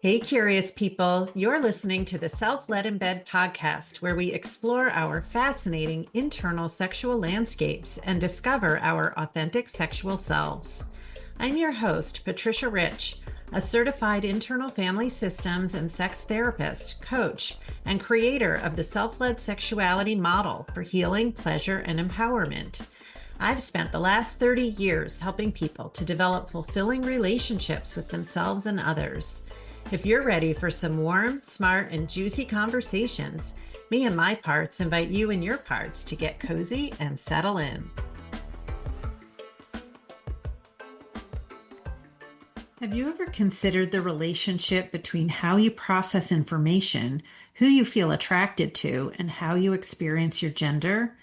Hey, curious people, you're listening to the Self-Led in Bed podcast, where we explore our fascinating internal sexual landscapes and discover our authentic sexual selves. I'm your host, Patricia Rich, a certified internal family systems and sex therapist, coach, and creator of the Self-Led Sexuality model for healing, pleasure, and empowerment. I've spent the last 30 years helping people to develop fulfilling relationships with themselves and others. If you're ready for some warm, smart, and juicy conversations, me and my parts invite you and your parts to get cozy and settle in. Have you ever considered the relationship between how you process information, who you feel attracted to, and how you experience your gender?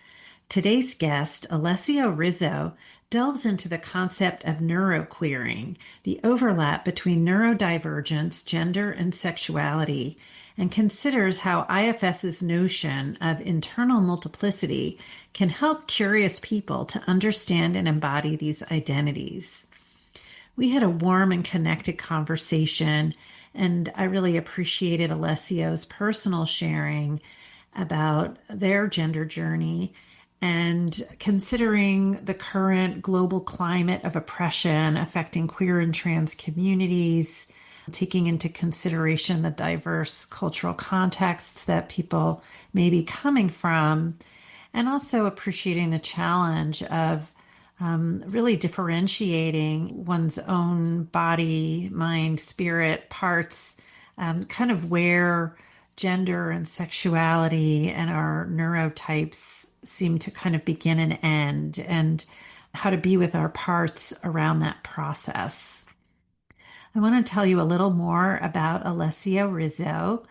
Today's guest, Alessio Rizzo, delves into the concept of neuroqueering, the overlap between neurodivergence, gender, and sexuality, and considers how IFS's notion of internal multiplicity can help curious people to understand and embody these identities. We had a warm and connected conversation, and I really appreciated Alessio's personal sharing about their gender journey and considering the current global climate of oppression affecting queer and trans communities, taking into consideration the diverse cultural contexts that people may be coming from, and also appreciating the challenge of really differentiating one's own body, mind, spirit parts, kind of where gender and sexuality and our neurotypes seem to kind of begin and end, and how to be with our parts around that process. I want to tell you a little more about Alessio Rizzo,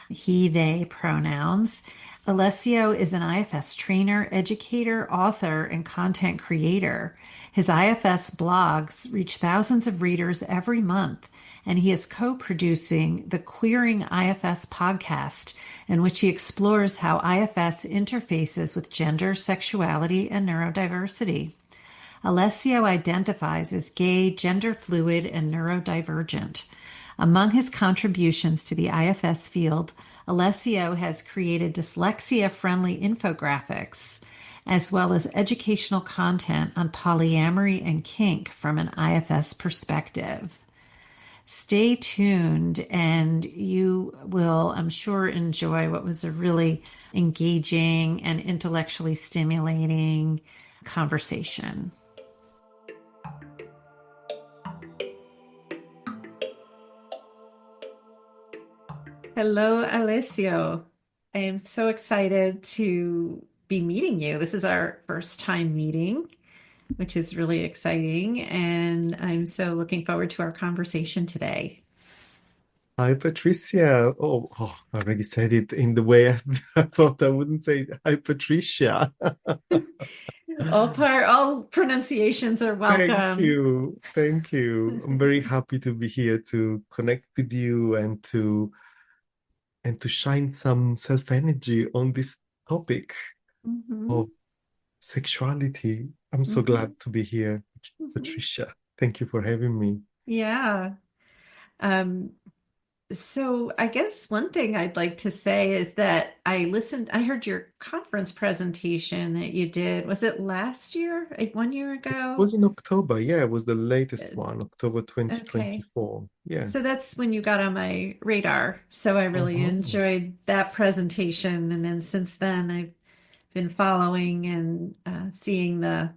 he, they pronouns. Alessio is an IFS trainer, educator, author, and content creator. His IFS blogs reach thousands of readers every month, and he is co-producing the Queering IFS podcast, in which he explores how IFS interfaces with gender, sexuality, and neurodiversity. Alessio identifies as gay, gender fluid, and neurodivergent. Among his contributions to the IFS field, Alessio has created dyslexia-friendly infographics, as well as educational content on polyamory and kink from an IFS perspective. Stay tuned, and you will, I'm sure, enjoy what was a really engaging and intellectually stimulating conversation. Hello, Alessio. I am so excited to be meeting you. This is our first time meeting, which is really exciting. And I'm so looking forward to our conversation today. Hi, Patricia. I already said it in the way I thought I wouldn't say it. Hi, Patricia. All pronunciations are Thank welcome. you. Thank you. I'm very happy to be here to connect with you and to shine some self-energy on this topic Mhm, of sexuality. I'm so mhm, glad to be here, mhm. Patricia. Thank you for having me. Yeah. Um, So I guess one thing I'd like to say is that I heard your conference presentation that you did. Was it last year? Like 1 year It ago? was in October. Yeah, it was the latest Uh, one, October Okay. 2024. Yeah. So that's when you got on my radar. So I really Oh, enjoyed that presentation. And then since then, I've been following and seeing the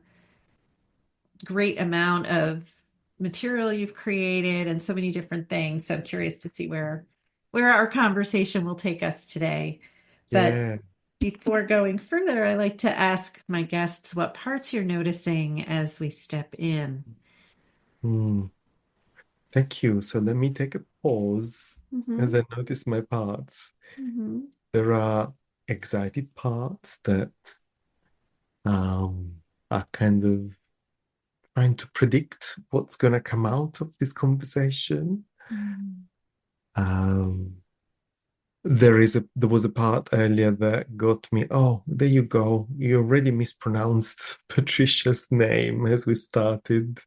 great amount of material you've created and so many different things. So I'm curious to see where our conversation will take us today. But yeah. before going further, I like to ask my guests what parts you're noticing as we step in. Hmm. Thank you. So let me take a pause as Mm-hmm. I notice my parts. Mm-hmm. There are excited parts that um, are kind of trying to predict what's going to come out of this conversation. Mm-hmm. Um, there was a part earlier that got me. Oh, there you go. You already mispronounced Patricia's name as we started.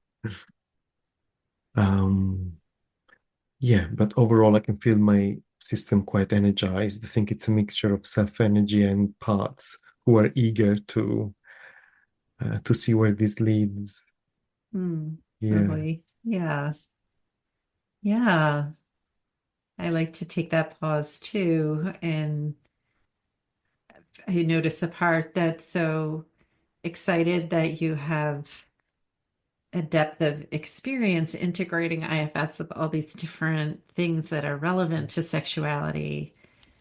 Um, yeah, but overall, I can feel my system quite energized. I think it's a mixture of self energy and parts who are eager to see where this leads. Hmm, Yeah. totally. Yeah. Yeah. I like to take that pause too. And I notice a part that's so excited that you have a depth of experience integrating IFS with all these different things that are relevant to sexuality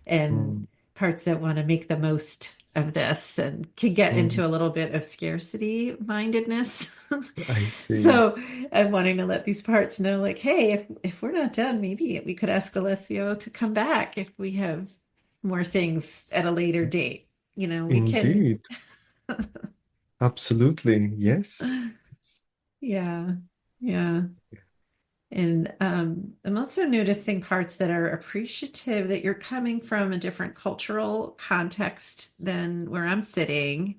and Mm, parts that want to make the most of this and can get mm, into a little bit of scarcity mindedness. I see. So I'm wanting to let these parts know, like, hey, if we're not done, maybe we could ask Alessio to come back if we have more things at a later date. We can, Indeed. Absolutely. Yes. yeah, yeah. And I'm also noticing parts that are appreciative that you're coming from a different cultural context than where I'm sitting,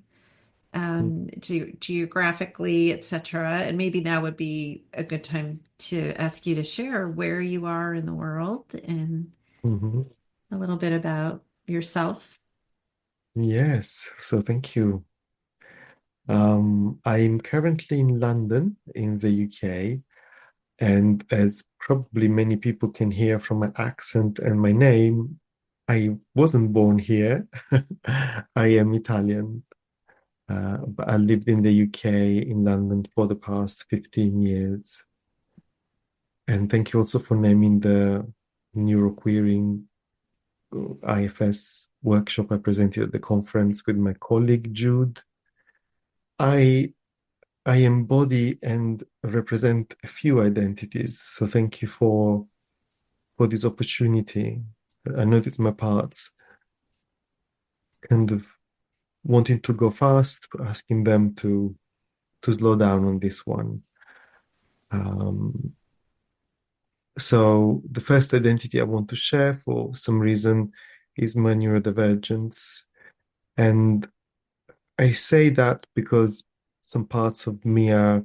geographically, etc. And maybe now would be a good time to ask you to share where you are in the world and Mhm. a little bit about yourself. Yes. So thank you. I'm currently in London in the UK, and as probably many people can hear from my accent and my name, I wasn't born here. I am Italian, but I lived in the UK in London for the past 15 years. And thank you also for naming the neuroqueering IFS workshop I presented at the conference with my colleague Jude. I I embody and represent a few identities. So thank you for this opportunity. I noticed my parts kind of wanting to go fast, asking them to slow down on this one. Um, so the first identity I want to share for some reason is my neurodivergence. And I say that because some parts of me are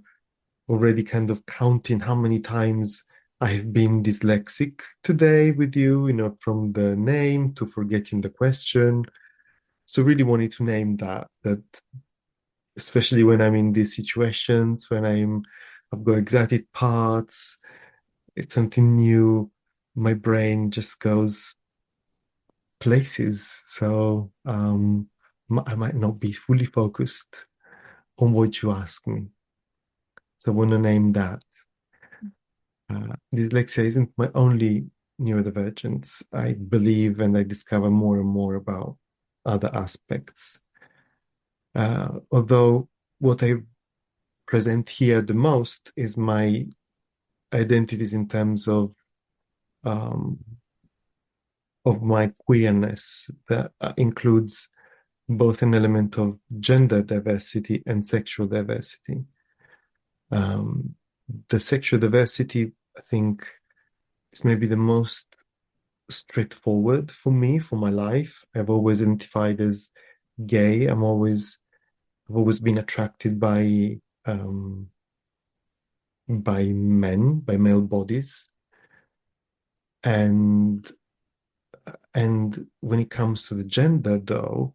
already kind of counting how many times I have been dyslexic today with you, from the name to forgetting the question. So really wanted to name that especially when I'm in these situations, when I've got excited parts, it's something new, my brain just goes places. So I might not be fully focused on what you ask me. So I want to name that. Dyslexia isn't my only neurodivergence. I believe and I discover more and more about other aspects. Although what I present here the most is my identities in terms um, of my queerness that includes both an element of gender diversity and sexual diversity. Um, the sexual diversity, I think, is maybe the most straightforward for me for my life. I've always identified as gay. I've always been attracted by men, by male bodies. And when it comes to the gender though,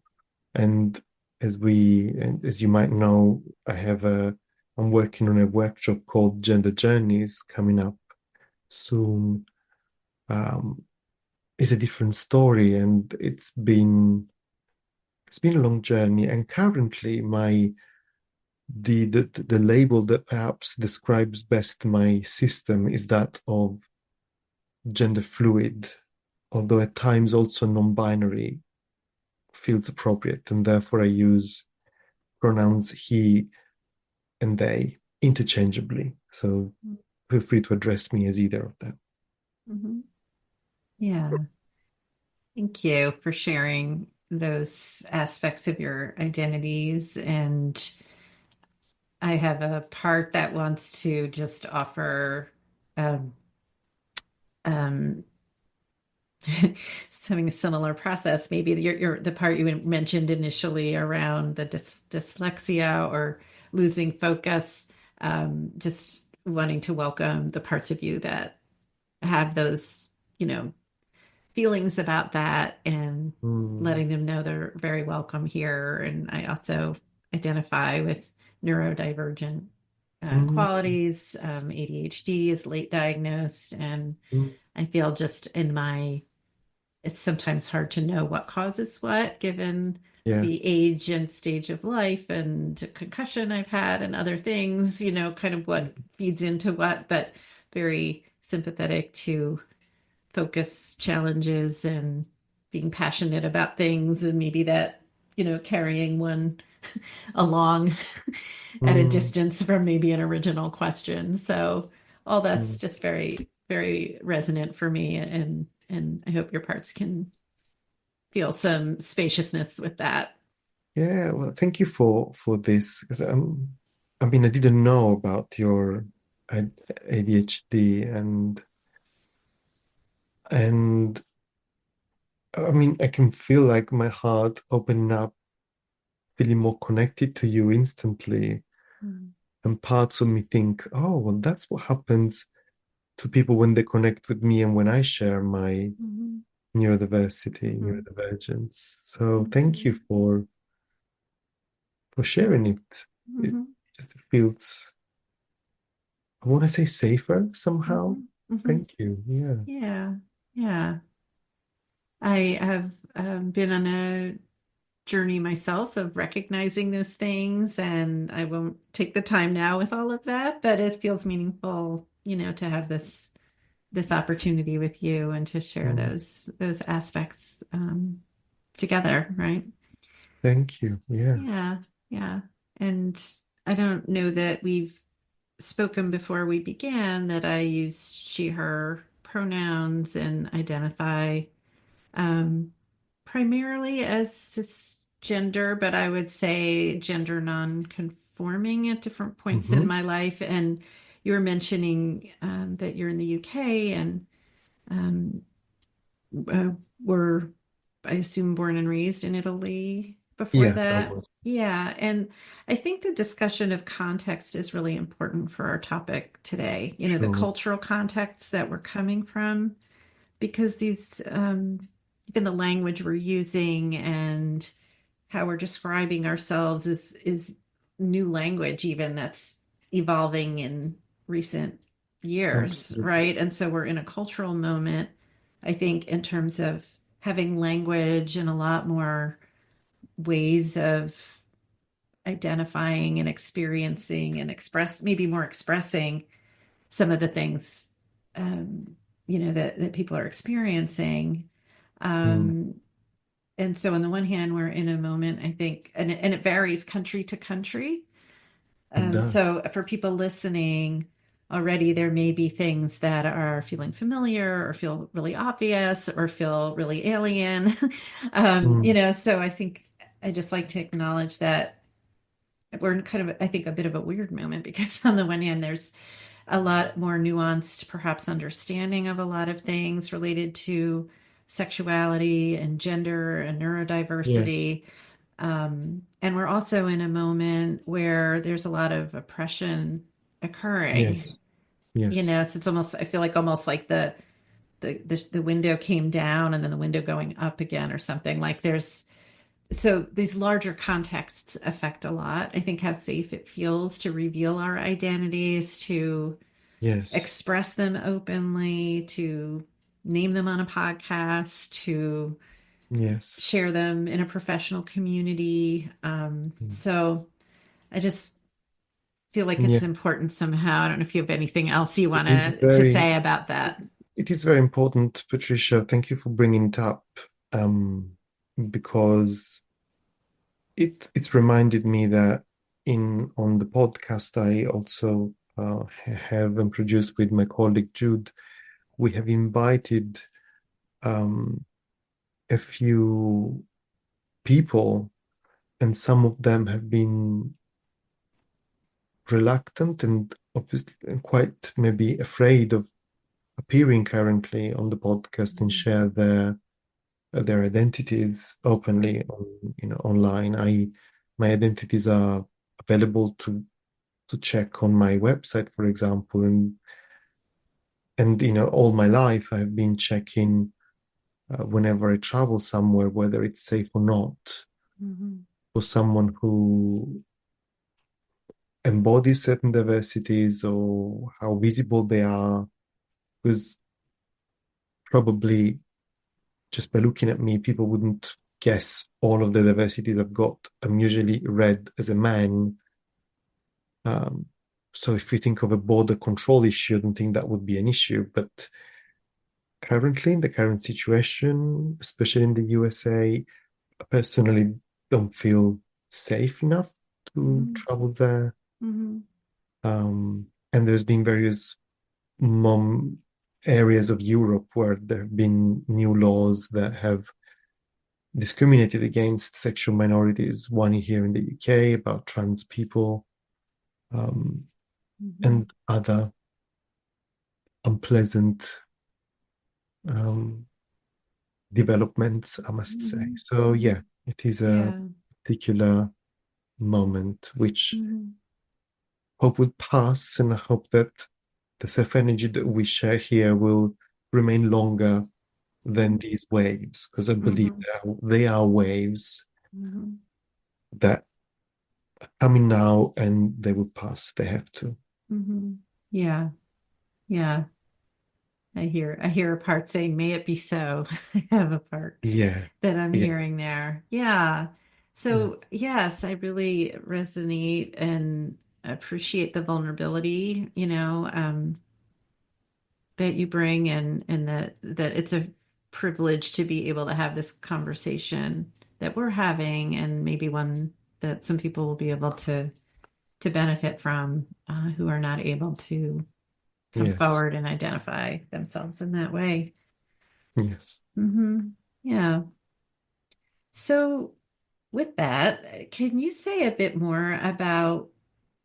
and as you might know, I'm working on a workshop called Gender Journeys coming up soon. Um, it's a different story and it's been a long journey, and currently the label that perhaps describes best my system is that of gender fluid, although at times also non-binary feels appropriate, and therefore I use pronouns he and they interchangeably. So feel free to address me as either of them. Mhm. Yeah. Thank you for sharing those aspects of your identities. And I have a part that wants to just offer um, um, it's having a similar process. Maybe the part you mentioned initially around the dyslexia or losing focus, just wanting to welcome the parts of you that have those, feelings about that and Mm, letting them know they're very welcome here. And I also identify with neurodivergent mm, qualities. ADHD is late diagnosed, and mm. I feel just in my it's sometimes hard to know what causes what, given Yeah. the age and stage of life and concussion I've had and other things, kind of what feeds into what, but very sympathetic to focus challenges and being passionate about things, and maybe that, carrying one along at a Mm, distance from maybe an original question. So all that's mm. just very, very resonant for me, and I hope your parts can feel some spaciousness with that. Yeah, well, thank you for this because I mean, I didn't know about your ADHD and I mean, I can feel like my heart opening up, feeling more connected to you instantly. Mm. And parts of me think, oh, well, that's what happens to people when they connect with me and when I share my Mhm. neurodiversity, Mhm. neurodivergence. So thank Mhm. you for sharing it. It Mhm. just feels, I want to say safer somehow. Mhm. Mhm. Thank you. Yeah. Yeah. Yeah. I have been on a journey myself of recognizing those things, and I won't take the time now with all of that, but it feels meaningful, to have this opportunity with you and to share Mm, those aspects together, right? thank you. Yeah. Yeah, yeah. And I don't know that we've spoken before we began that I use she, her pronouns and identify um, primarily as cisgender, but I would say gender non-conforming at different points in Hmm. my life. And you were mentioning that you're in the UK and um, uh, were, I assume, born and raised in Italy before Yeah, I that. was Yeah. And I think the discussion of context is really important for our topic today, the sure. cultural context that we're coming from, because even the language we're using and how we're describing ourselves is new language, even that's evolving in recent years, Absolutely. right? And so we're in a cultural moment, I think, in terms of having language and a lot more ways of identifying and experiencing and maybe more expressing some of the things that people are experiencing. Mm, Um, and so on the one hand, we're in a moment, I think, and it varies country to country. it does. So for people listening already, there may be things that are feeling familiar or feel really obvious or feel really alien. Mm, So I think I just like to acknowledge that we're in kind of, I think, a bit of a weird moment because on the one hand, there's a lot more nuanced, perhaps, understanding of a lot of things related to sexuality and gender and yes. neurodiversity. And we're also in a moment where there's a lot of oppression occurring. Yes. Yes. So it's almost, I feel like almost like the window came down and then the window going up again or something. Like so these larger contexts affect a lot. I think how safe it feels to reveal our identities, to Yes. express them openly, to name them on a podcast, to Yes. share them in a professional community. Mm. So I just feel like Yeah. it's important somehow. I don't know if you have anything else you It want is to very say about that. it is very important, Patricia. Thank you for bringing it up. Um, because it's reminded me that in on the podcast I also have and produced with my colleague Jude, we have invited um, a few people, and some of them have been reluctant and obviously and quite maybe afraid of appearing currently on the podcast and Mhm. share their identities openly on online. I my identities are available to check on my website, for example, and and all my life I've been checking whenever I travel somewhere whether it's safe or not Mhm. for someone who embodies certain diversities or how visible they are. Because probably just by looking at me, people wouldn't guess all of the diversities I've got. I'm usually read as a man. Um, so if we think of a border control issue, I don't think that would be an issue. But currently, in the current situation, especially in the USA, I personally don't feel safe enough to Mhm. travel there. Mhm. And there's been various mom areas of Europe where there have been new laws that have discriminated against sexual minorities. One here in the UK about trans people, um, Mhm. and other unpleasant um, developments, I must say. Mhm. So yeah, Mhm. it is a Yeah. particular moment which Mhm. hope will pass, and I hope that the self energy that we share here will remain longer than Mhm. these waves, because I believe Mhm. they are waves Mhm. that are coming now and they will pass. They have to. Mhm. Yeah. Yeah. I hear a part saying, may it be so. I have a part Yeah, that I'm yeah, hearing there. Yeah. yeah, So, yes, I really resonate and appreciate the vulnerability, that you bring and that it's a privilege to be able to have this conversation that we're having and maybe one that some people will be able to benefit from who are not able to come yes, forward and identify themselves in that way. yes. Yeah. So, with that, can you say a bit more about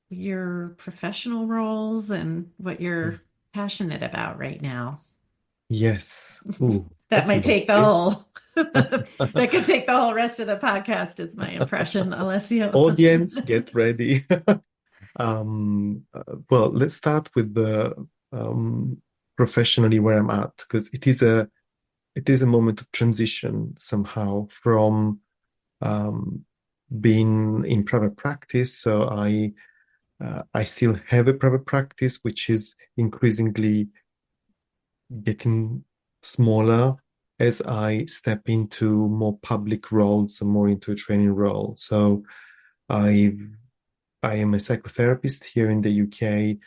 your professional roles and what you're passionate about right now? Yes. Ooh, That that's a might long take the list. whole, that could take the whole rest of the podcast, is my impression, Alessio. Audience, get ready. Well, let's start with the professionally where I'm at, because it is a moment of transition somehow from um, being in private practice. So I still have a private practice, which is increasingly getting smaller as I step into more public roles and more into a training role. So I I am a psychotherapist here in the UK.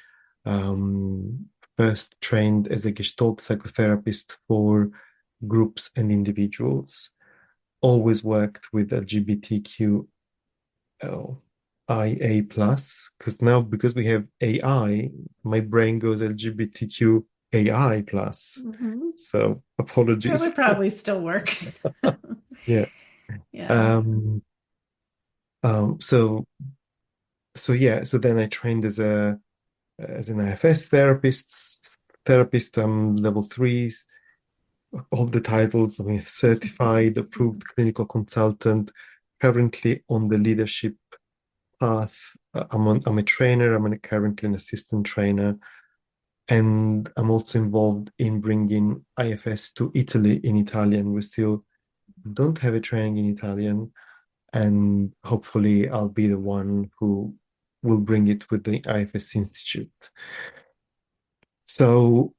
First trained as a Gestalt psychotherapist for groups and individuals. Always worked with LGBTQ IA plus, because now because we have AI, my brain goes LGBTQ AI plus. Mhm. So That apologies. would probably still work. Yeah. Yeah. Um, so yeah, so then I trained as an IFS therapist, level threes, all the titles. I mean, certified, approved clinical consultant, currently on the leadership path. I'm a trainer. Currently an assistant trainer, and I'm also involved in bringing IFS to Italy in Italian. We still don't have a training in Italian, and hopefully I'll be the one who will bring it with the IFS Institute. So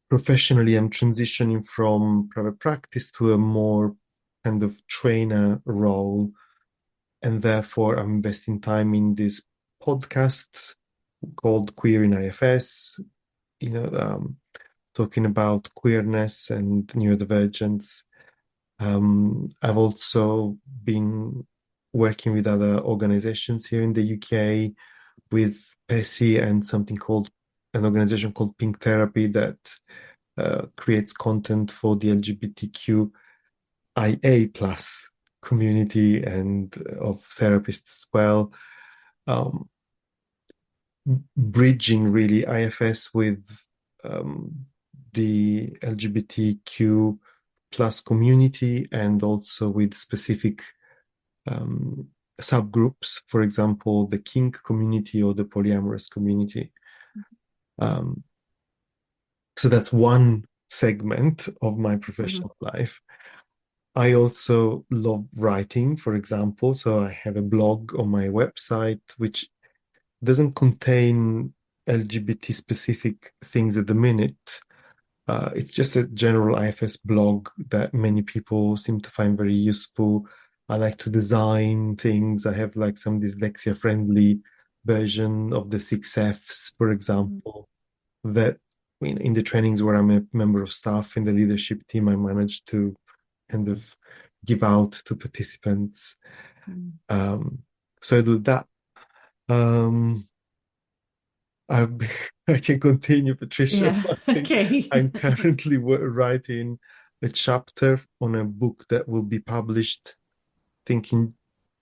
professionally, I'm transitioning from private practice to a more kind of trainer role, and therefore I'm investing time in this podcast called Queer in IFS. You know, talking about queerness and neurodivergence. I've also been working with other organizations here in the UK with PESI and something called an organization called Pink Therapy that creates content for the LGBTQIA plus community and of therapists as well. Um, Bridging really IFS with um, the LGBTQ plus community and also with specific um, subgroups, for example, the kink community or the polyamorous community. Um, So that's one segment of my Mhm. professional life. I also love writing, for example. So I have a blog on my website which doesn't contain LGBT specific things at the minute. It's just a general IFS blog that many people seem to find very useful. I like to design things. I have like some dyslexia friendly version of the 6Fs, for Mhm. example, that in the trainings where I'm a member of staff in the leadership team, I managed to kind of give out to participants. Mhm. Um, so I do that. Um, I've been, I can continue, Patricia. Yeah. I think Okay. I'm currently writing a chapter on a book that will be published, I think in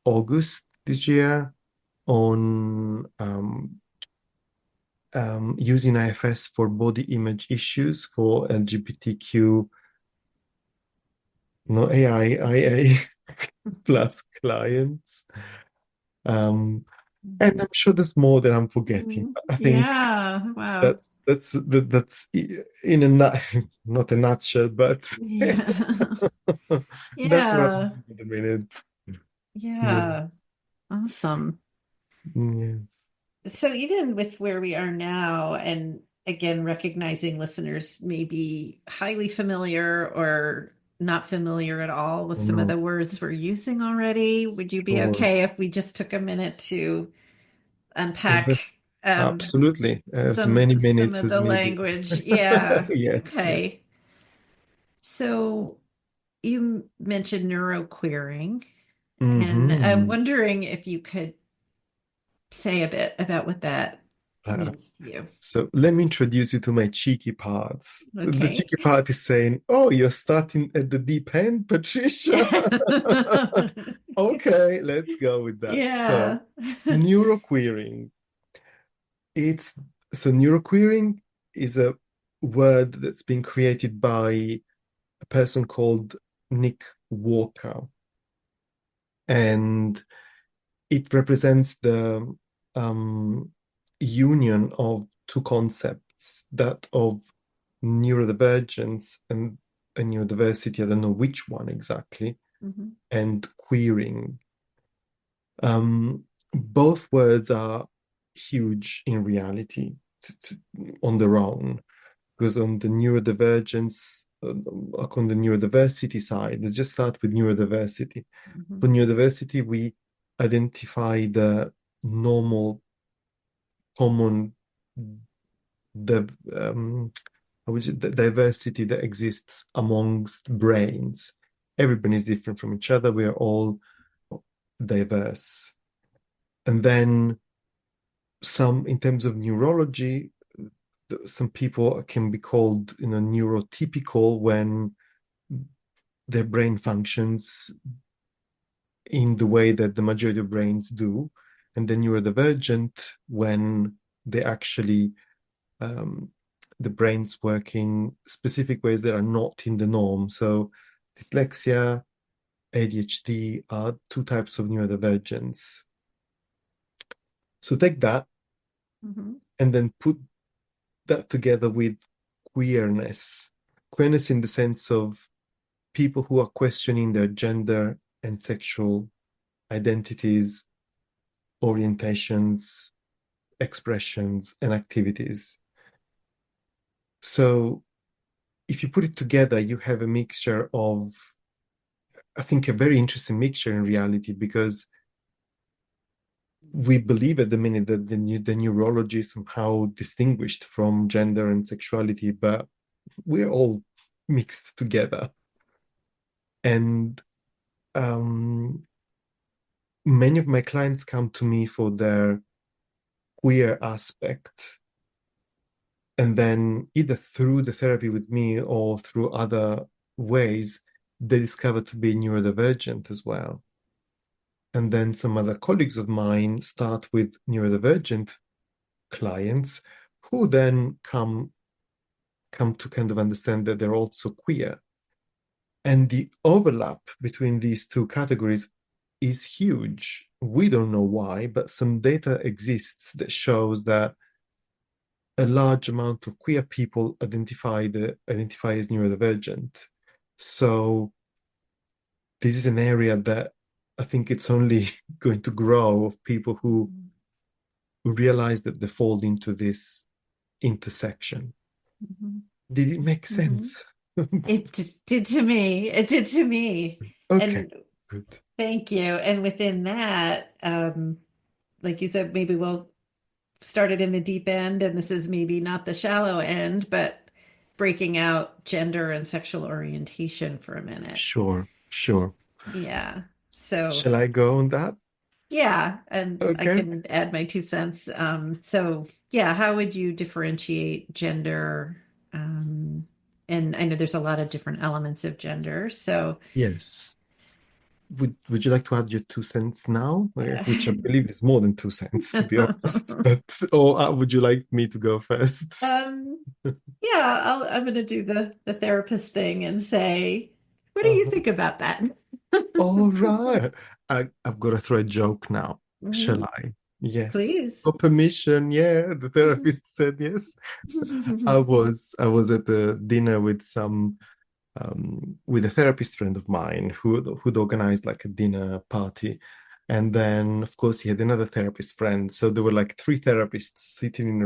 August this year, on using IFS for body image issues for LGBTQ, no AI, IA plus clients. Um, and I'm sure there's more that I'm forgetting. Mhm. But I think Yeah. Wow. that's in a not a nutshell, but Yeah. that's what Yeah. I'm doing at the minute. Yeah. Yes, Awesome. yes. So even with where we are now, and again, recognizing listeners may be highly familiar or not familiar at all with some of No, the words we're using already, would you be sure. okay if we just took a minute to unpack Absolutely. As many some minutes of as the needed. language? Yeah. Yes, yes. Okay. So you mentioned neuroqueering, and I'm Hmm. wondering if you could say a bit about what that Uh, means to you. so let me introduce you to my cheeky parts. The Okay. cheeky part is saying, "Oh, you're starting at the deep end, Patricia." Okay, let's go with that. Yeah. So, neuroqueering. It's neuroqueering is a word that's been created by a person called Nick Walker, and it represents the um, union of two concepts, that of neurodivergence and neurodiversity. I don't know which one exactly, Mhm. and queering. Both words are huge in reality on their own, because on the neurodivergence, on the neurodiversity side, let's just start with neurodiversity. Mhm. For neurodiversity, we identify the normal, common, the the diversity that exists amongst brains. Everybody is different from each other. We are all diverse. And then some, in terms of neurology, some people can be called, neurotypical when their brain functions in the way that the majority of brains do, and then neurodivergent when they actually um, the brains work in specific ways that are not in the norm. So dyslexia, ADHD are two types of neurodivergence. So take that Mhm. and then put that together with queerness. Queerness in the sense of people who are questioning their gender and sexual identities, orientations, expressions, and activities. So if you put it together, you have a mixture of, I think, a very interesting mixture in reality, because we believe at the minute that the neurology is somehow distinguished from gender and sexuality, but we're all mixed together. And um, many of my clients come to me for their queer aspect, and then either through the therapy with me or through other ways, they discover to be neurodivergent as well. And then some other colleagues of mine start with neurodivergent clients who then come to kind of understand that they're also queer. And the overlap between these two categories is huge. We don't know why, but some data exists that shows that a large amount of queer people identify as neurodivergent. So this is an area that I think it's only going to grow of people who realize that they fall into this intersection. Mhm. Did it make Mhm. sense? Did to me. It did to me. Okay, And good. thank you. And within that, like you said, maybe we'll start it in the deep end, and this is maybe not the shallow end, but breaking out gender and sexual orientation for a minute. Sure, sure. Yeah. So Shall I go on that? yeah, and I Okay. can add my 2 cents. So yeah, how would you differentiate gender? Um, and I know there's a lot of different elements of gender. So Yes. Would you like to add your 2 cents now? Which I believe is more than 2 cents, to be honest. But or would you like me to go first? um, yeah, I'm going to do the therapist thing and say, what do you Uh-huh. think about that? All right. I've got to throw a joke now. Shall Mhm. I? Yes. Please. For permission. Yeah, the therapist said yes. I was at a dinner with a therapist friend of mine who'd organized like a dinner party. And then, of course, he had another therapist friend. So there were like three therapists sitting in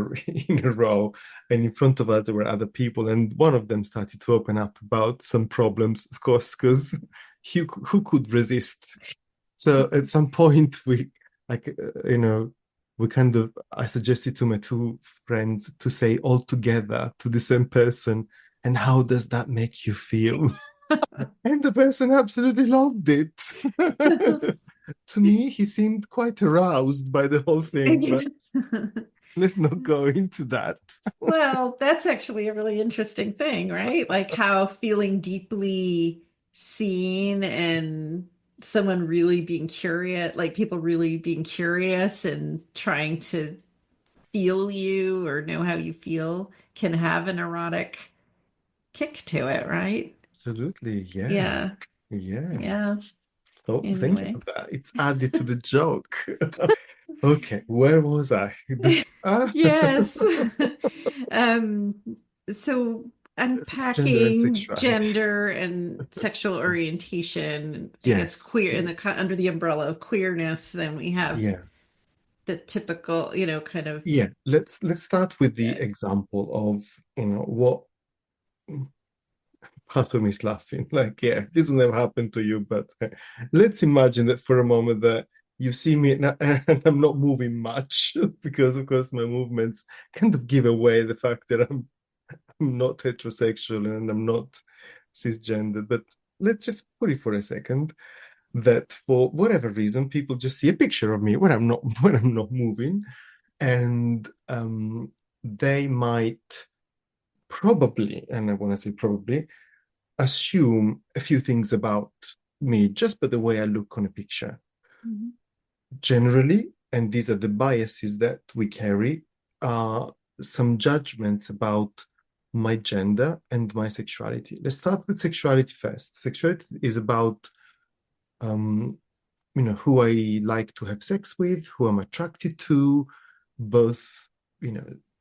in a row. And in front of us, there were other people. And one of them started to open up about some problems, of course, because who could resist? So at some point, like, we kind of, I suggested to my two friends to say all together to the same person, and how does that make you feel? And the person absolutely loved it. To me, he seemed quite aroused by the whole thing, but let's not go into that. Well, that's actually a really interesting thing, right? Like how feeling deeply seen and someone really being curious, like people really being curious and trying to feel you or know how you feel can have an erotic kick to it, right? Absolutely, yeah. Yeah. Yeah. Yeah. Oh, thank you Anyway. for that. It's added to the joke. Okay, where was I? That's Yes. Um, so gender and unpacking sexuality. gender and sexual orientation, I guess Yes, queer in yes. the under the umbrella of queerness, then we have Yeah. the typical, kind of Yeah. Let's start with the yeah. example of, what part of me is laughing. Like, yeah, this will never happen to you, but let's imagine that for a moment that you see me and I'm not moving much because, of course, my movements kind of give away the fact that I'm not heterosexual and I'm not cisgender. But let's just put it for a second that for whatever reason, people just see a picture of me when I'm not when I'm not moving, and they might probably, and I want to say probably, assume a few things about me just by the way I look on a picture. Mhm. Generally, and these are the biases that we carry, are some judgments about my gender and my sexuality. Let's start with sexuality first. Sexuality is about um, who I like to have sex with, who I'm attracted to, both,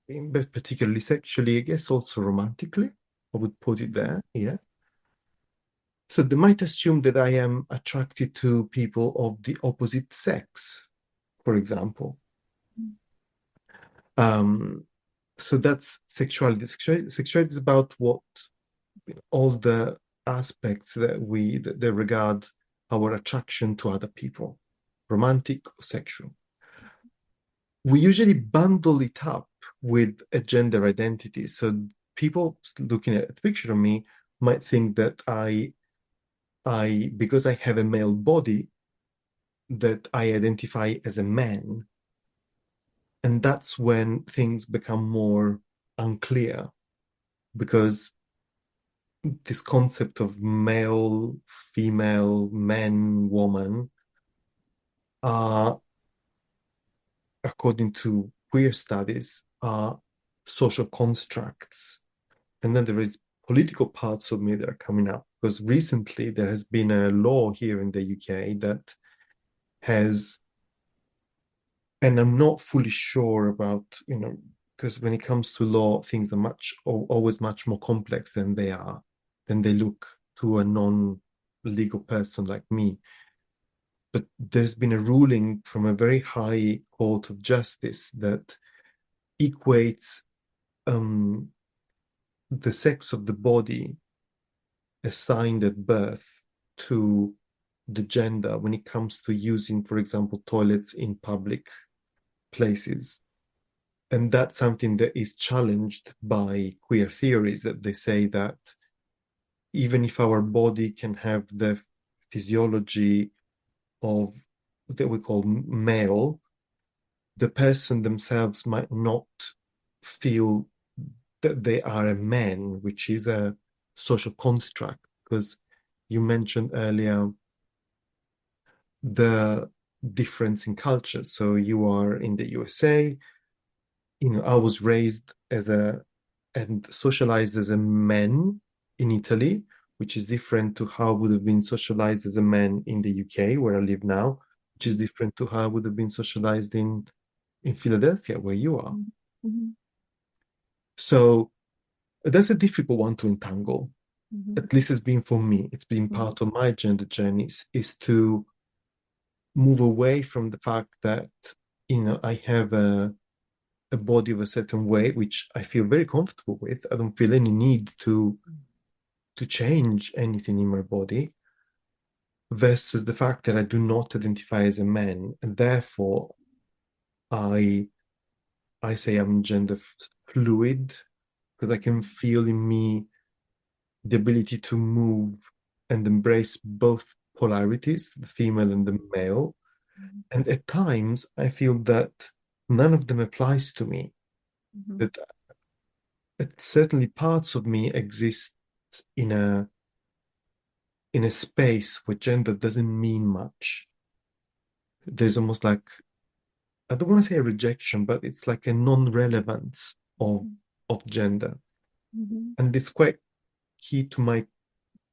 both particularly sexually, I guess also romantically. I would put it there. Yeah. So they might assume that I am attracted to people of the opposite sex, for example. Um, so that's sexuality. Sexuality is about what all the aspects that they regard our attraction to other people, romantic or sexual. We usually bundle it up with a gender identity. So people looking at a picture of me might think that I because I have a male body, that I identify as a man. And that's when things become more unclear because this concept of male, female, man, woman are, according to queer studies, are social constructs. And then there is political parts of me that are coming up because recently there has been a law here in the UK that has, and I'm not fully sure about, because when it comes to law, things are always much more complex than they look to a non-legal person like me. But there's been a ruling from a very high court of justice that equates um, the sex of the body assigned at birth to the gender when it comes to using, for example, toilets in public places. And that's something that is challenged by queer theories, that they say that even if our body can have the physiology of that we call male, the person themselves might not feel that they are a man, which is a social construct. Because you mentioned earlier the difference in culture. So you are in the USA, I was raised as a and socialized as a man in Italy, which is different to how I would have been socialized as a man in the UK, where I live now, which is different to how I would have been socialized in Philadelphia, where you are. Mm-hmm. So that's a difficult one to entangle. Mm-hmm. At least it's been for me. It's been part of my gender journeys is to move away from the fact that I have a body of a certain way, which I feel very comfortable with. I don't feel any need to change anything in my body, versus the fact that I do not identify as a man, and therefore I I say I'm gender fluid because I can feel in me the ability to move and embrace both polarities, the female and the male. And at times I feel that none of them applies to me. Mm-hmm. That certainly parts of me exist in a space where gender doesn't mean much. There's almost like, I don't want to say a rejection, but it's like a non-relevance of gender. Mm-hmm. And it's quite key to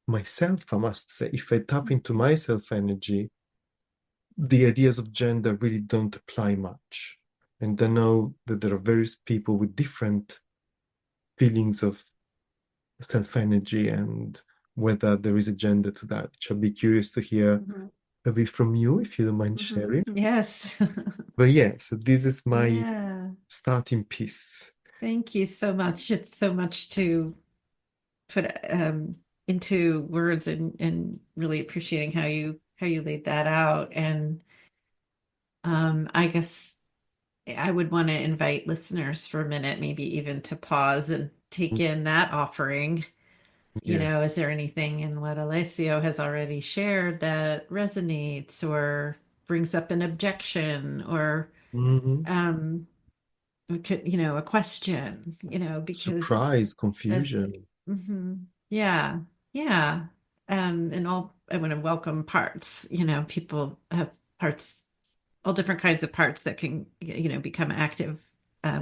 myself, I must say. If I tap into my self energy, the ideas of gender really don't apply much. And I know that there are various people with different feelings of self energy and whether there is a gender to that, which I'd be curious to hear Mm-hmm. a bit from you if you don't mind sharing. Mm-hmm. Yes. But yeah, so this is my Yeah. starting piece. Thank you so much. It's so much to put into words and really appreciating how you laid that out. And I guess I would want to invite listeners for a minute, maybe even to pause and take in that offering. Is Yes. there anything in what Alessio has already shared that resonates or brings up an objection or Hmm. um a question, because Surprise, as confusion. mhm, yeah, yeah. And I want to welcome parts, people have parts, all different kinds of parts that can, become active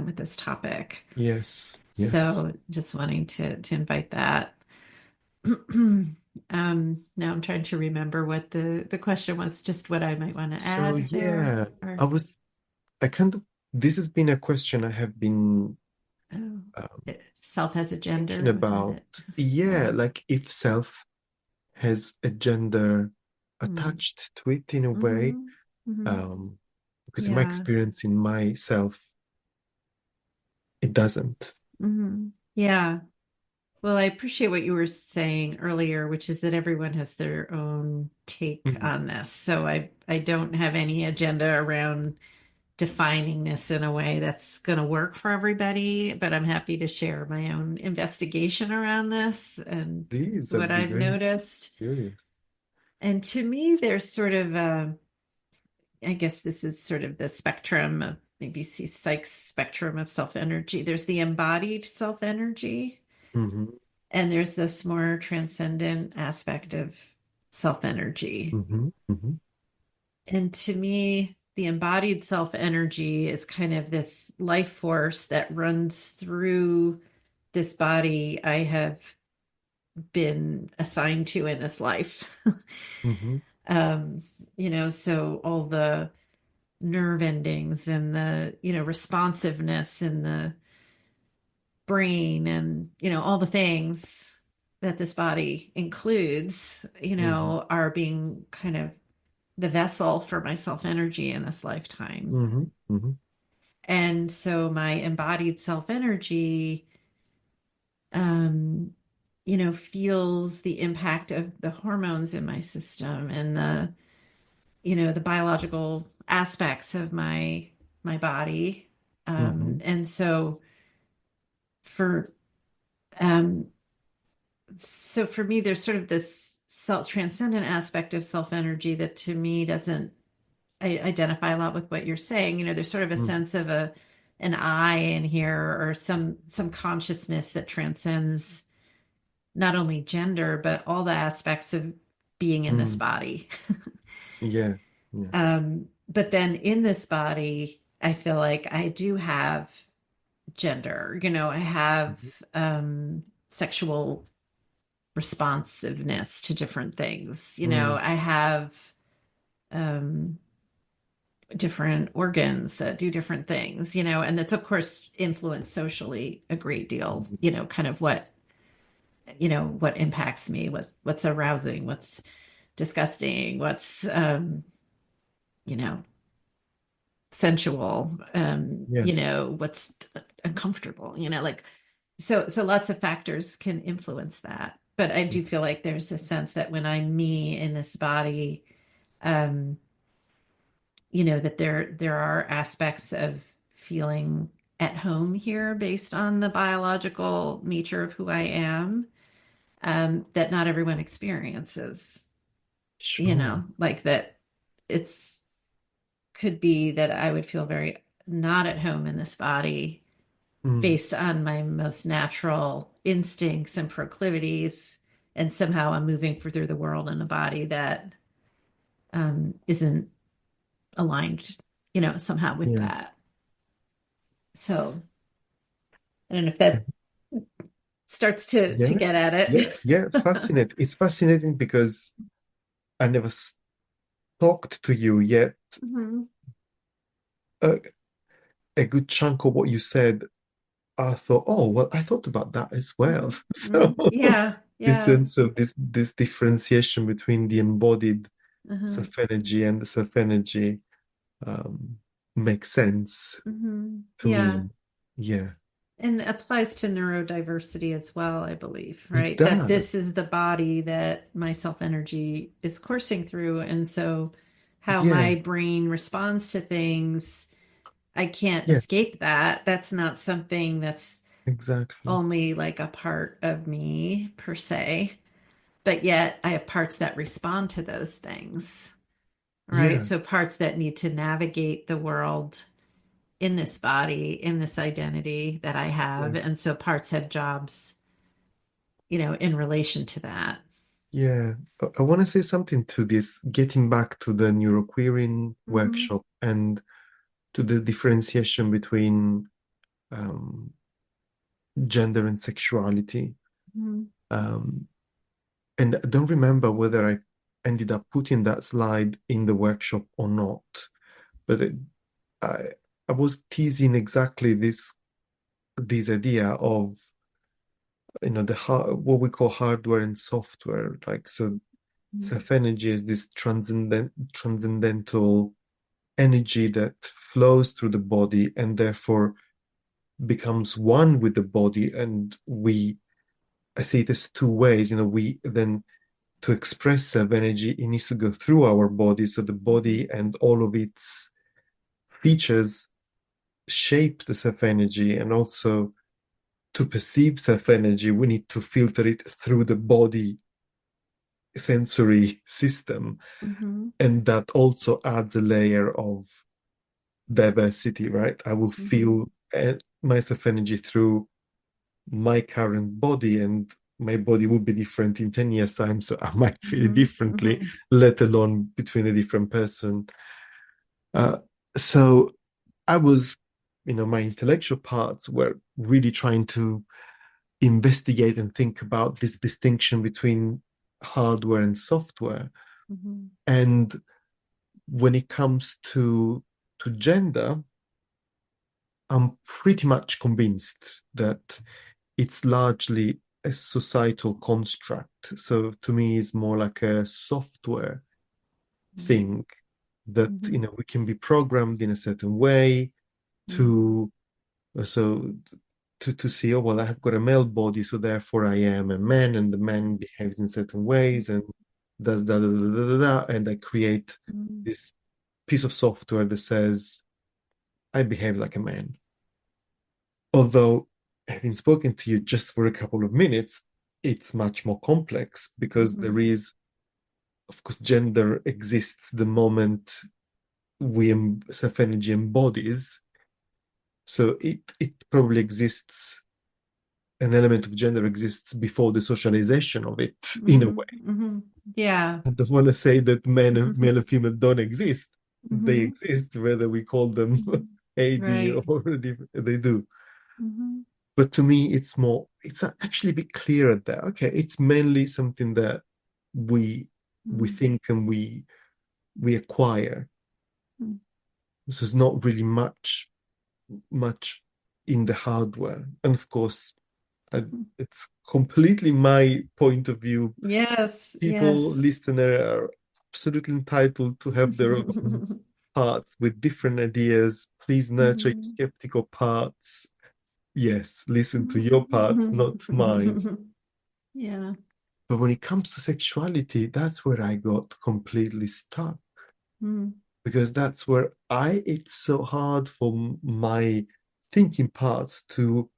with this topic. Yes, yes. So just wanting to invite that. Now I'm trying to remember what the question was, just what I might want to So add there. yeah, Or I kind of, this has been a question I have been oh, um, self has a thinking gender, was that about. it? Yeah, Yeah. like if self has a gender Mm. attached to it in a way. Hmm. Hmm. Um, because in my Yeah. experience in myself, it doesn't. Hmm. Yeah. Well, I appreciate what you were saying earlier, which is that everyone has their own take Mhm. on this. So I don't have any agenda around defining this in a way that's going to work for everybody, but I'm happy to share my own investigation around this and Please, what I'd be I've very noticed. curious. And to me, there's sort of I guess this is sort of the spectrum of maybe Psych's spectrum of self energy. There's the embodied self energy, Hmm. and there's this more transcendent aspect of self energy. Hmm. Hmm. And to me, the embodied self energy is kind of this life force that runs through this body I have been assigned to in this life. Hmm. um, so all the nerve endings and the, responsiveness and the brain and, all the things that this body includes, hmm are being kind of the vessel for my self energy in this lifetime. hmm hmm And so my embodied self energy, um, feels the impact of the hormones in my system and the biological aspects of my body. hmm And so for um, so for me, there's sort of this self transcendent aspect of self energy that to me doesn't I identify a lot with what you're saying. There's sort of a hmm sense of an I in here or some consciousness that transcends not only gender, but all the aspects of being in this mm body. Yeah, yeah. But then in this body, I feel like I do have gender, I have Mhm. sexual responsiveness to different things. Mm, I have um, different organs that do different things, and that's of course influenced socially a great deal, mhm. kind of what impacts me, what's arousing, what's disgusting, what's you know, sensual, Yes. what's uncomfortable, like so lots of factors can influence that. But I do feel like there's a sense that when I'm me in this body, um, that there are aspects of feeling at home here based on the biological nature of who I am, that not everyone experiences, Sure. like that it's could be that I would feel very not at home in this body Mm, based on my most natural instincts and proclivities. And somehow I'm moving through the world in a body that isn't aligned, somehow with yeah. that. So I don't know if that starts to get Yes. at it. Yeah. Yeah. Fascinating. It's fascinating because I never talked to you yet. Mhm. A, a good chunk of what you said, I thought, oh, well, I thought about that as well. Mhm. So Mhm. Yeah, this yeah. sense of this differentiation between the embodied Uh-huh. self-energy and the self-energy um, makes sense to Yeah. me. Yeah, And applies to neurodiversity as well, I believe, it right? That does. this is the body that my self energy is coursing through. And so how Yeah, my brain responds to things, I can't yes, escape that. That's not something that's exactly. only like a part of me per se, but yet I have parts that respond to those things, right? Yeah, So parts that need to navigate the world in this body, in this identity that I have. yes, And so parts have jobs, in relation to that. yeah. I want to say something to this, getting back to the neuroqueering Hmm. workshop and to the differentiation between um, gender and sexuality. Hmm. Um, and I don't remember whether I ended up putting that slide in the workshop or not, but I, I was teasing exactly this idea of the what we call hardware and software. Like so, self energy is this transcendental energy that flows through the body and therefore becomes one with the body. And I see it as two ways. We then to express self energy, it needs to go through our body. So the Hmm. body and all of its features shape the self energy. And also to perceive self energy, we need to filter it through the body sensory system. Hmm. And that also adds a layer of diversity, right? I will Hmm. feel my self energy through my current body, and my body will be different in 10 years' time. So I might feel it Hmm. differently, Hmm. let alone between a different person. Uh, so I was, my intellectual parts were really trying to investigate and think about this distinction between hardware and software. Hmm. And when it comes to gender, I'm pretty much convinced that it's largely a societal construct. So to me, it's more like a software thing that Mm-hmm. we can be programmed in a certain way to so to see, oh well, I have got a male body, so therefore I am a man, and the man behaves in certain ways and does da da da da da, da, and I create Mm-hmm. this piece of software that says I behave like a man. Although, having spoken to you just for a couple of minutes, it's much more complex because Mm-hmm. there is, of course, gender exists the moment self energy embodies. So it probably exists, an element of gender exists before the socialization of it, in a Mm-hmm. way. Mm-hmm. Yeah. I don't want to say that male and female don't exist. They Mm-hmm. exist, whether we call them AD Right. or they do. Mm-hmm. But to me, it's actually a bit clearer that, okay, it's mainly something that we we Mm-hmm. think and we acquire. This is not really much in the hardware. And of course, it's completely my point of view. Yes, People, yes. listener, are absolutely entitled to have their own parts with different ideas. Please nurture your Mhm. skeptical parts. Yes, listen to your parts, not mine. Yeah. But when it comes to sexuality, that's where I got completely stuck Mm. because that's where it's so hard for my thinking parts to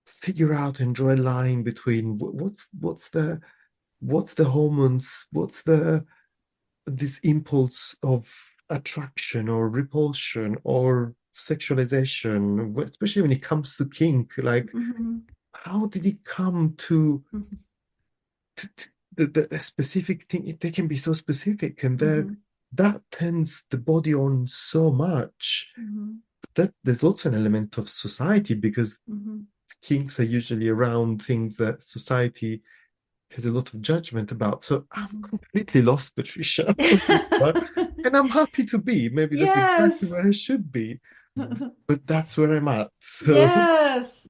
figure out and draw a line between what's the hormones, what's the this impulse of attraction or repulsion or sexualization, especially when it comes to kink. Like, Mhm. how did it come to, Mhm. the specific thing? They can be so specific, and Mhm. that tends the body on so much. Mhm. That there's also an element of society because Mhm. kinks are usually around things that society has a lot of judgment about. So I'm Mhm. completely lost, Patricia, on this one. And I'm happy to be. Maybe that's exactly Yes. where I should be. But that's where I'm at. So Yes.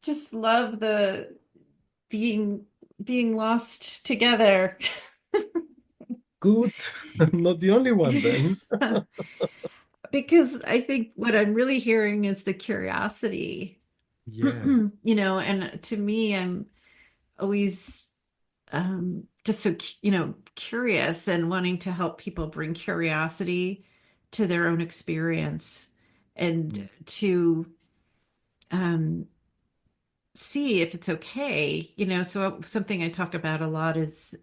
Just love the being being lost together. good. I'm not the only one then. Because I think what I'm really hearing is the curiosity, Yeah. and to me, I'm always just so, curious and wanting to help people bring curiosity to their own experience and Mm, to um, see if it's okay. So something I talk about a lot is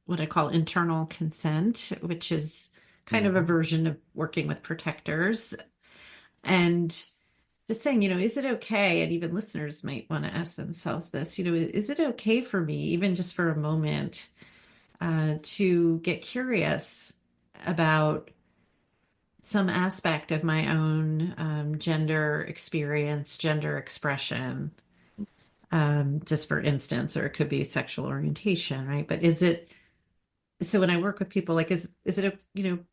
what I call internal consent, which is kind of a mhm, version of working with protectors. And just saying, is it okay? And even listeners might want to ask themselves this, is it okay for me, even just for a moment, to get curious about some aspect of my own gender experience, gender expression, just for instance, or it could be sexual orientation, right? But is it so when I work with people, like, is it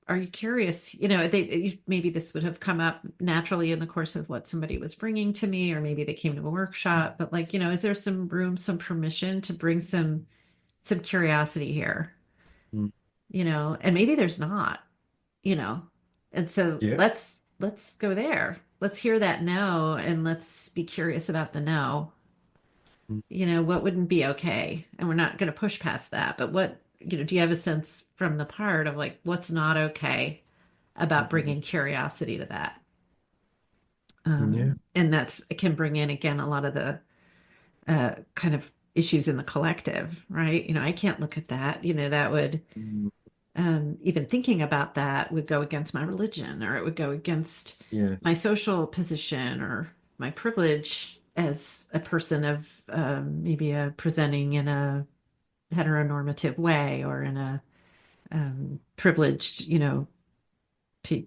are you curious? Maybe this would have come up naturally in the course of what somebody was bringing to me, or maybe they came to a workshop. But like, is there some room, some permission to bring some curiosity here? mm. And maybe there's not, you know. And so Yeah. let's go there. Let's hear that no and let's be curious about the no. Mm, What wouldn't be okay? And we're not going to push past that, but do you have a sense from the part of like what's not okay about mm, bringing curiosity to that? yeah. And it can bring in again a lot of the kind of issues in the collective, right? I can't look at that. That would Mm, even thinking about that would go against my religion or it would go against my yes. social position or my privilege as a person of maybe presenting in a heteronormative way or in a privileged,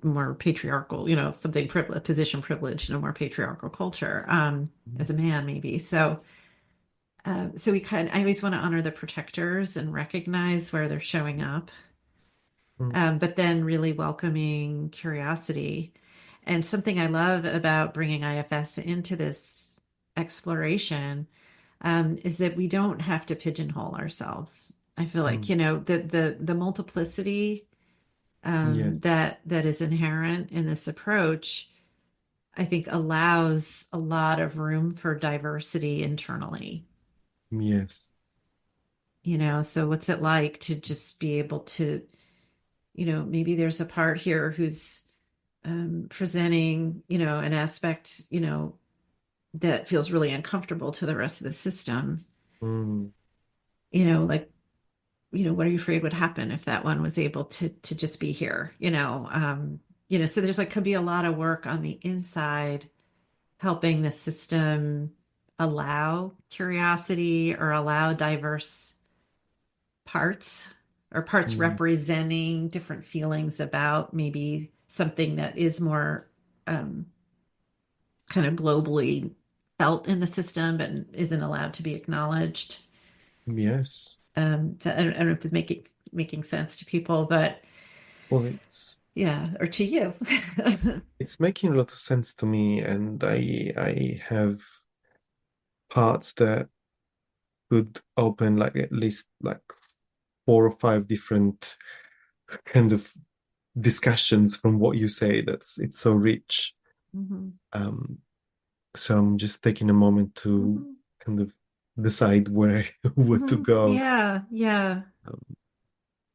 more patriarchal, something privileged, position privileged in a more patriarchal culture Mm, as a man, maybe. So I always want to honor the protectors and recognize where they're showing up, mm, but then really welcoming curiosity. And something I love about bringing IFS into this exploration is that we don't have to pigeonhole ourselves. I feel like, Mm. the multiplicity Yes. that is inherent in this approach, I think allows a lot of room for diversity internally. Yes. So what's it like to just be able to, maybe there's a part here who's presenting, an aspect, that feels really uncomfortable to the rest of the system. Mm. Like, what are you afraid would happen if that one was able to just be here? So there's like could be a lot of work on the inside helping the system allow curiosity or allow diverse parts or parts Mm. representing different feelings about maybe something that is more um, kind of globally felt in the system but isn't allowed to be acknowledged. Yes. So I don't know if it's making sense to people, but Well, yeah, or to you. it's making a lot of sense to me, and I have parts that could open like at least like 4 or 5 different kind of discussions from what you say. It's so rich. Mhm. Um, so I'm just taking a moment to Mhm. kind of decide where to Mhm. go. Yeah, yeah.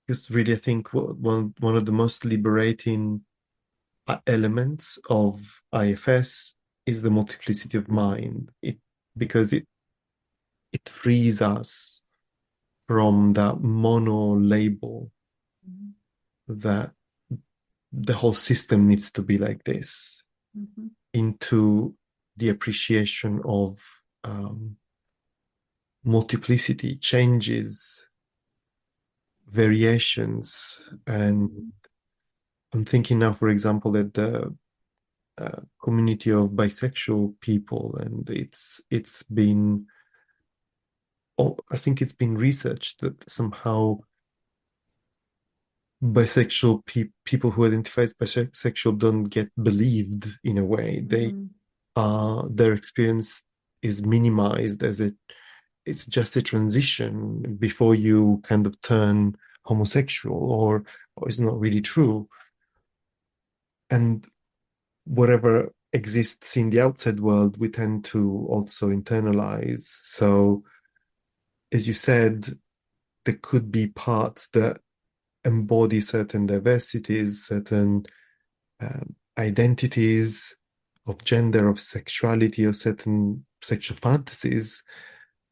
Because really, I think one of the most liberating elements of IFS is the multiplicity of mind. Because it frees us from that mono label Mhm. that the whole system needs to be like this Mhm. into the appreciation of um, multiplicity, changes, variations. And Mhm. I'm thinking now, for example, that the community of bisexual people, and it's been, oh, I think it's been researched that somehow people who identify as bisexual don't get believed in a way. Mhm. Their experience is minimized as it's just a transition before you kind of turn homosexual, or it's not really true. And whatever exists in the outside world, we tend to also internalize. So, as you said, there could be parts that embody certain diversities, certain identities of gender, of sexuality, or certain sexual fantasies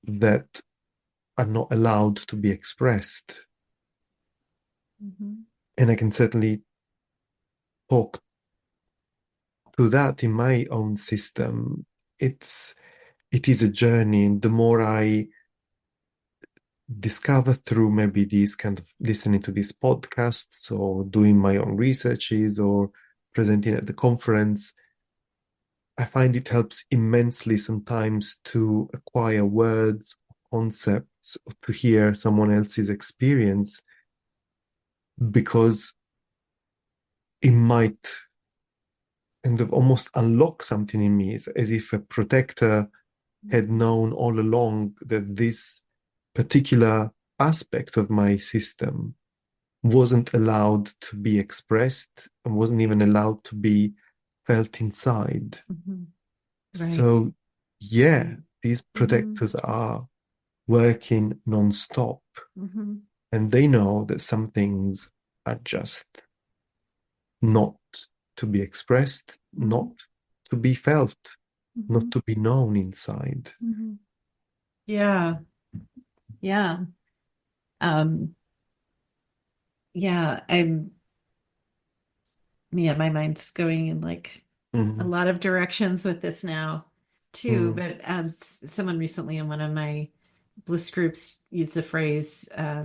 that are not allowed to be expressed. Mhm. And I can certainly talk to that in my own system. It's it is a journey, and the more I discover through maybe these kind of listening to these podcasts or doing my own researches or presenting at the conference, I find it helps immensely sometimes to acquire words, concepts, or to hear someone else's experience, because it might kind of almost unlock something in me, as if a protector had Mhm. known all along that this particular aspect of my system wasn't allowed to be expressed and wasn't even allowed to be felt inside. Mhm. Right. So, yeah, these Mhm. protectors are working non-stop, Mhm. and they know that some things are just not to be expressed, not Mhm. to be felt, not Mhm. to be known inside. Mhm. Yeah. Yeah. Um, yeah, my mind's going in like a Mhm. lot of directions with this now too. Mm. But someone recently in one of my bliss groups used the phrase, I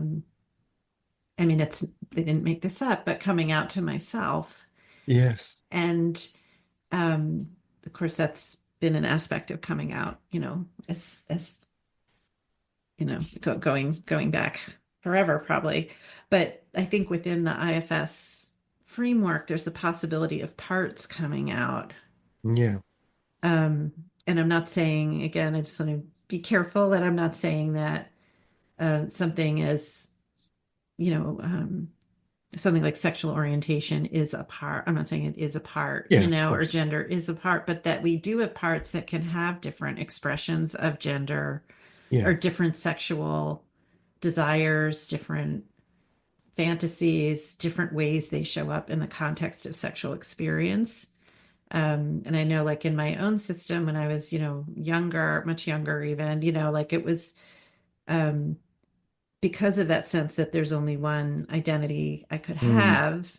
mean, they didn't make this up, but coming out to myself. Yes. And um, of course, that's been an aspect of coming out, as going back forever probably. But I think within the IFS framework, there's the possibility of parts coming out. Yeah. Um, and I'm not saying, again, I just want to be careful that I'm not saying that something is, you know, something like sexual orientation is a part. I'm not saying it is a part, Yeah, of or course. gender is a part, but that we do have parts that can have different expressions of gender Yeah. or different sexual desires, different fantasies, different ways they show up in the context of sexual experience. And I know, like in my own system, when I was, younger, much younger, even, like it was um, because of that sense that there's only one identity I could Mm, have.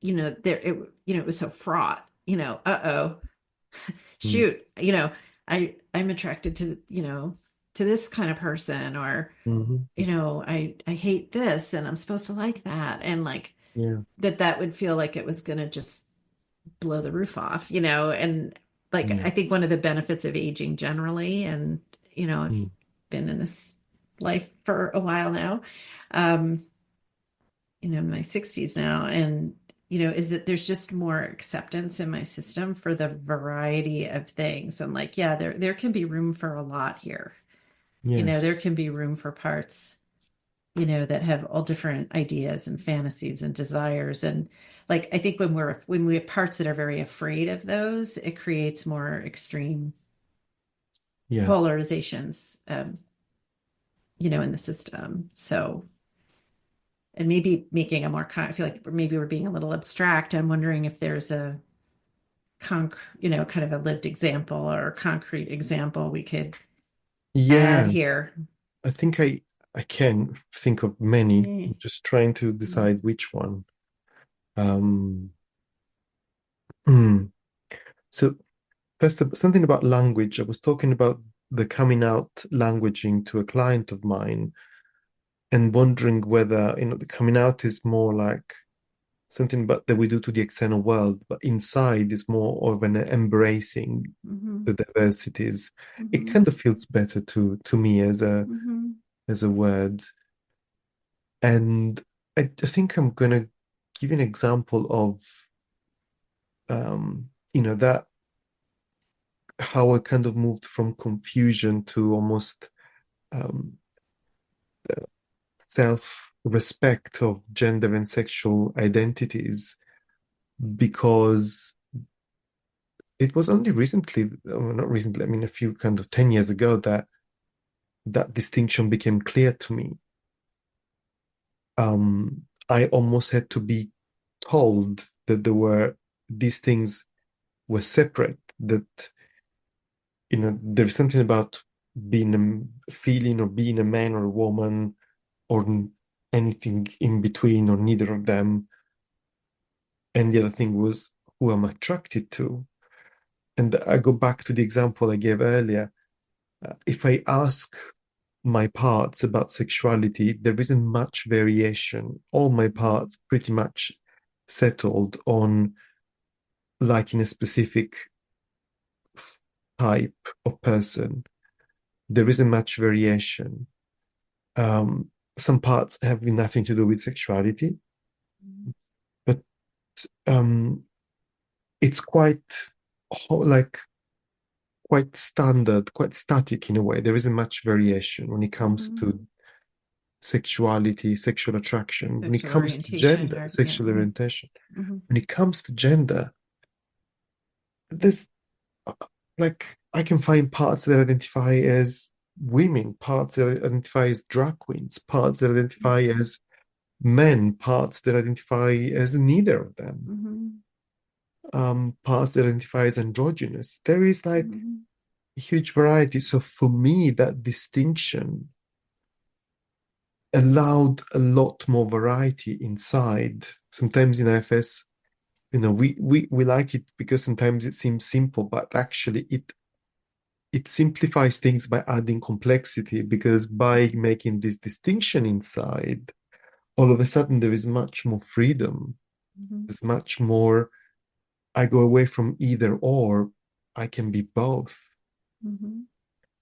It was so fraught. Uh-oh, mm, shoot, I'm attracted to, to this kind of person, or mhm. I hate this and I'm supposed to like that. And like Yeah. that would feel like it was gonna just blow the roof off, and like Yeah. I think one of the benefits of aging generally, and I've Mm, been in this life for a while now, um, in my 60s now, and is that there's just more acceptance in my system for the variety of things. And like, yeah, there can be room for a lot here. There yes. can be room for parts that have all different ideas and fantasies and desires. And like, I think when we have parts that are very afraid of those, it creates more extreme Yeah. polarizations, in the system. So, and maybe making a more, I feel like maybe we're being a little abstract. I'm wondering if there's a kind of a lived example or a concrete example we could add Yeah. here. I think I can think of many. Mm-hmm. I'm just trying to decide which one. Um, hmm. So first, something about language. I was talking about the coming out languaging to a client of mine and wondering whether, the coming out is more like something but that we do to the external world, but inside is more of an embracing Mm-hmm. the diversities. It Mm-hmm. kind of feels better to me Mm-hmm. as a word. And I think I'm gonna give you an example of that how I kind of moved from confusion to almost um, self-respect of gender and sexual identities because it was only recently, well, not recently, I mean a few kind of 10 years ago that that distinction became clear to me. I almost had to be told that these things were separate, that there's something about being a feeling or being a man or a woman or anything in between or neither of them. And the other thing was who I'm attracted to. And I go back to the example I gave earlier. If I ask my parts about sexuality, there isn't much variation. All my parts pretty much settled on liking a specific type of person. There isn't much variation. Um, some parts have nothing to do with sexuality, but um, it's like quite standard, quite static in a way. There isn't much variation when it comes Mm-hmm. to sexuality, sexual attraction, when it Sexual comes to orientation, gender, or yeah. sexual orientation. Mm-hmm. When it comes to gender, there's like I can find parts that identify as women, parts that identify as drag queens, parts that identify as men, parts that identify as neither of them, Mm-hmm. parts that identify as androgynous. There is like Mm-hmm. a huge variety. So for me, that distinction allowed a lot more variety inside. Sometimes in IFS, we like it because sometimes it seems simple, but actually it simplifies things by adding complexity because by making this distinction inside, all of a sudden there is much more freedom. Mm-hmm. There's much more. I go away from either or. I can be both. Mm-hmm.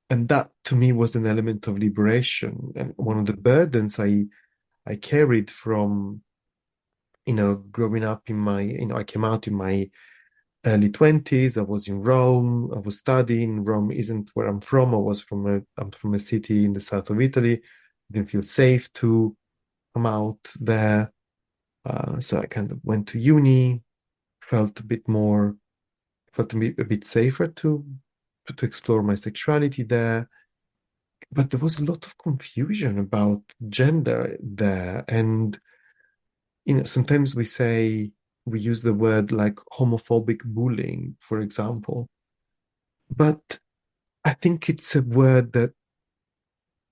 And that to me was an element of liberation. And one of the burdens I carried from growing up I came out in my early 20s. I was in Rome. I was studying. Rome isn't where I'm from. I'm from a city in the south of Italy. Didn't feel safe to come out there. So I kind of went to uni, felt a bit more, felt a bit safer to explore my sexuality there. But there was a lot of confusion about gender there. And, sometimes we use the word like homophobic bullying, for example. But I think it's a word that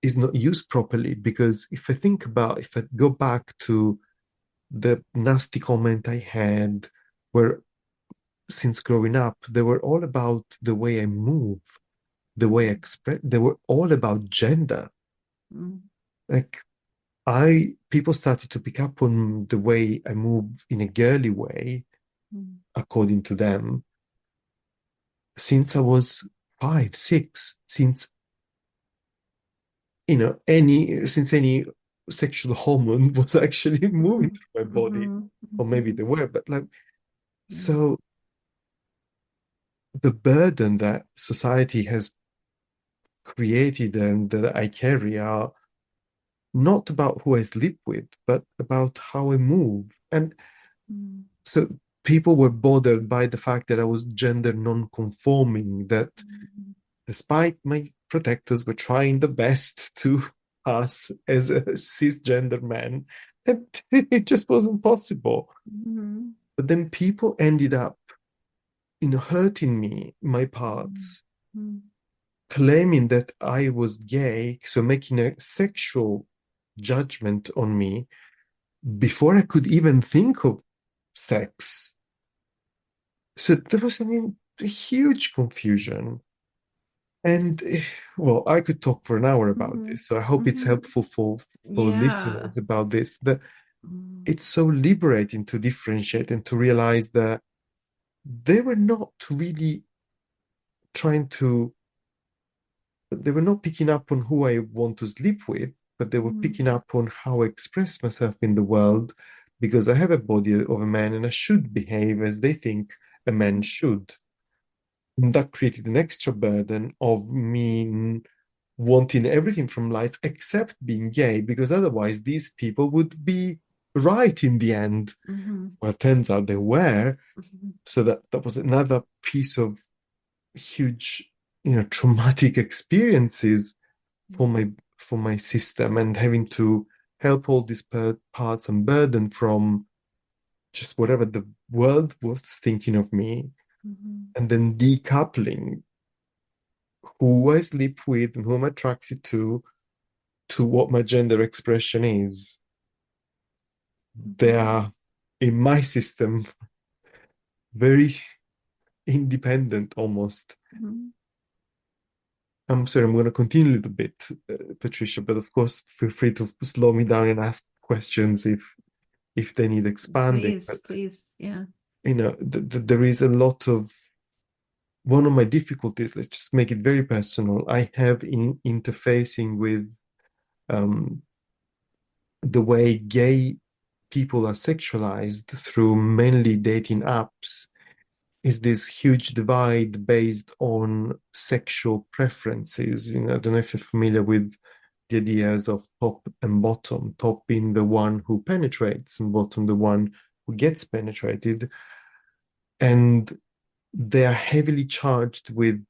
is not used properly because if I go back to the nasty comment I had, where since growing up, they were all about the way I move, the way I express, they were all about gender. Mm, Like people started to pick up on the way I move in a girly way, mm, according to them, since I was 5, 6, since any sexual hormone was actually moving mhm, through my body, mhm, or maybe mhm, they were, but like, mm, so the burden that society has created and that I carry are not about who I sleep with, but about how I move. And mm, so people were bothered by the fact that I was gender non-conforming, that mm, despite my protectors were trying the best to pass as a cisgender man, and it just wasn't possible. mhm, But then people ended up, hurting me, my mm, parts, mm, claiming that I was gay, so making a sexual judgment on me before I could even think of sex. So there was, a huge confusion. And well, I could talk for an hour about mhm, this. So I hope it's mhm. helpful for Yeah. listeners about this. That Mm, it's so liberating to differentiate and to realize that they were not really trying to, they were not picking up on who I want to sleep with, but they were mm, picking up on how I express myself in the world because I have a body of a man and I should behave as they think a man mhm, should. And that created an extra burden of me wanting everything from life except being gay, because otherwise these people would be right in the end. mhm, Well, it turns out they were. mhm, So that was another piece of huge, traumatic experiences for my system, and having to help all these parts and burden from just whatever the world was thinking of me, mhm, and then decoupling who I sleep with and who I'm attracted to what my gender expression is. They mhm, are, in my system, very independent almost. mhm. I'm sorry, I'm going to continue a little bit, Patricia, but of course, feel free to slow me down and ask questions if they need expanding. Please, But please. Yeah. there is a lot of one of my difficulties. Let's just make it very personal. I have in interfacing with um, the way gay people are sexualized through mainly dating apps is this huge divide based on sexual preferences. I don't know if you're familiar with the ideas of top and bottom, top being the one who penetrates and bottom the one who gets penetrated. And they are heavily charged with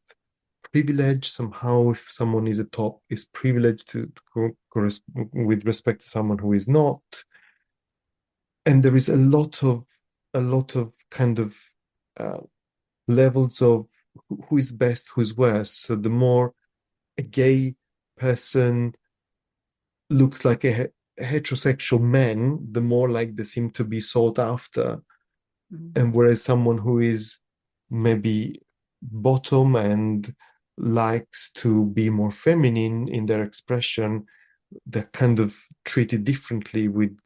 privilege. Somehow, if someone is a top, is privileged with respect to someone who is not. And there is a lot of kind of uh, levels of who is best, who's worse. So the more a gay person looks like a heterosexual man, the more like they seem to be sought after. Mm, And whereas someone who is maybe bottom and likes to be more feminine in their expression, they're kind of treated differently with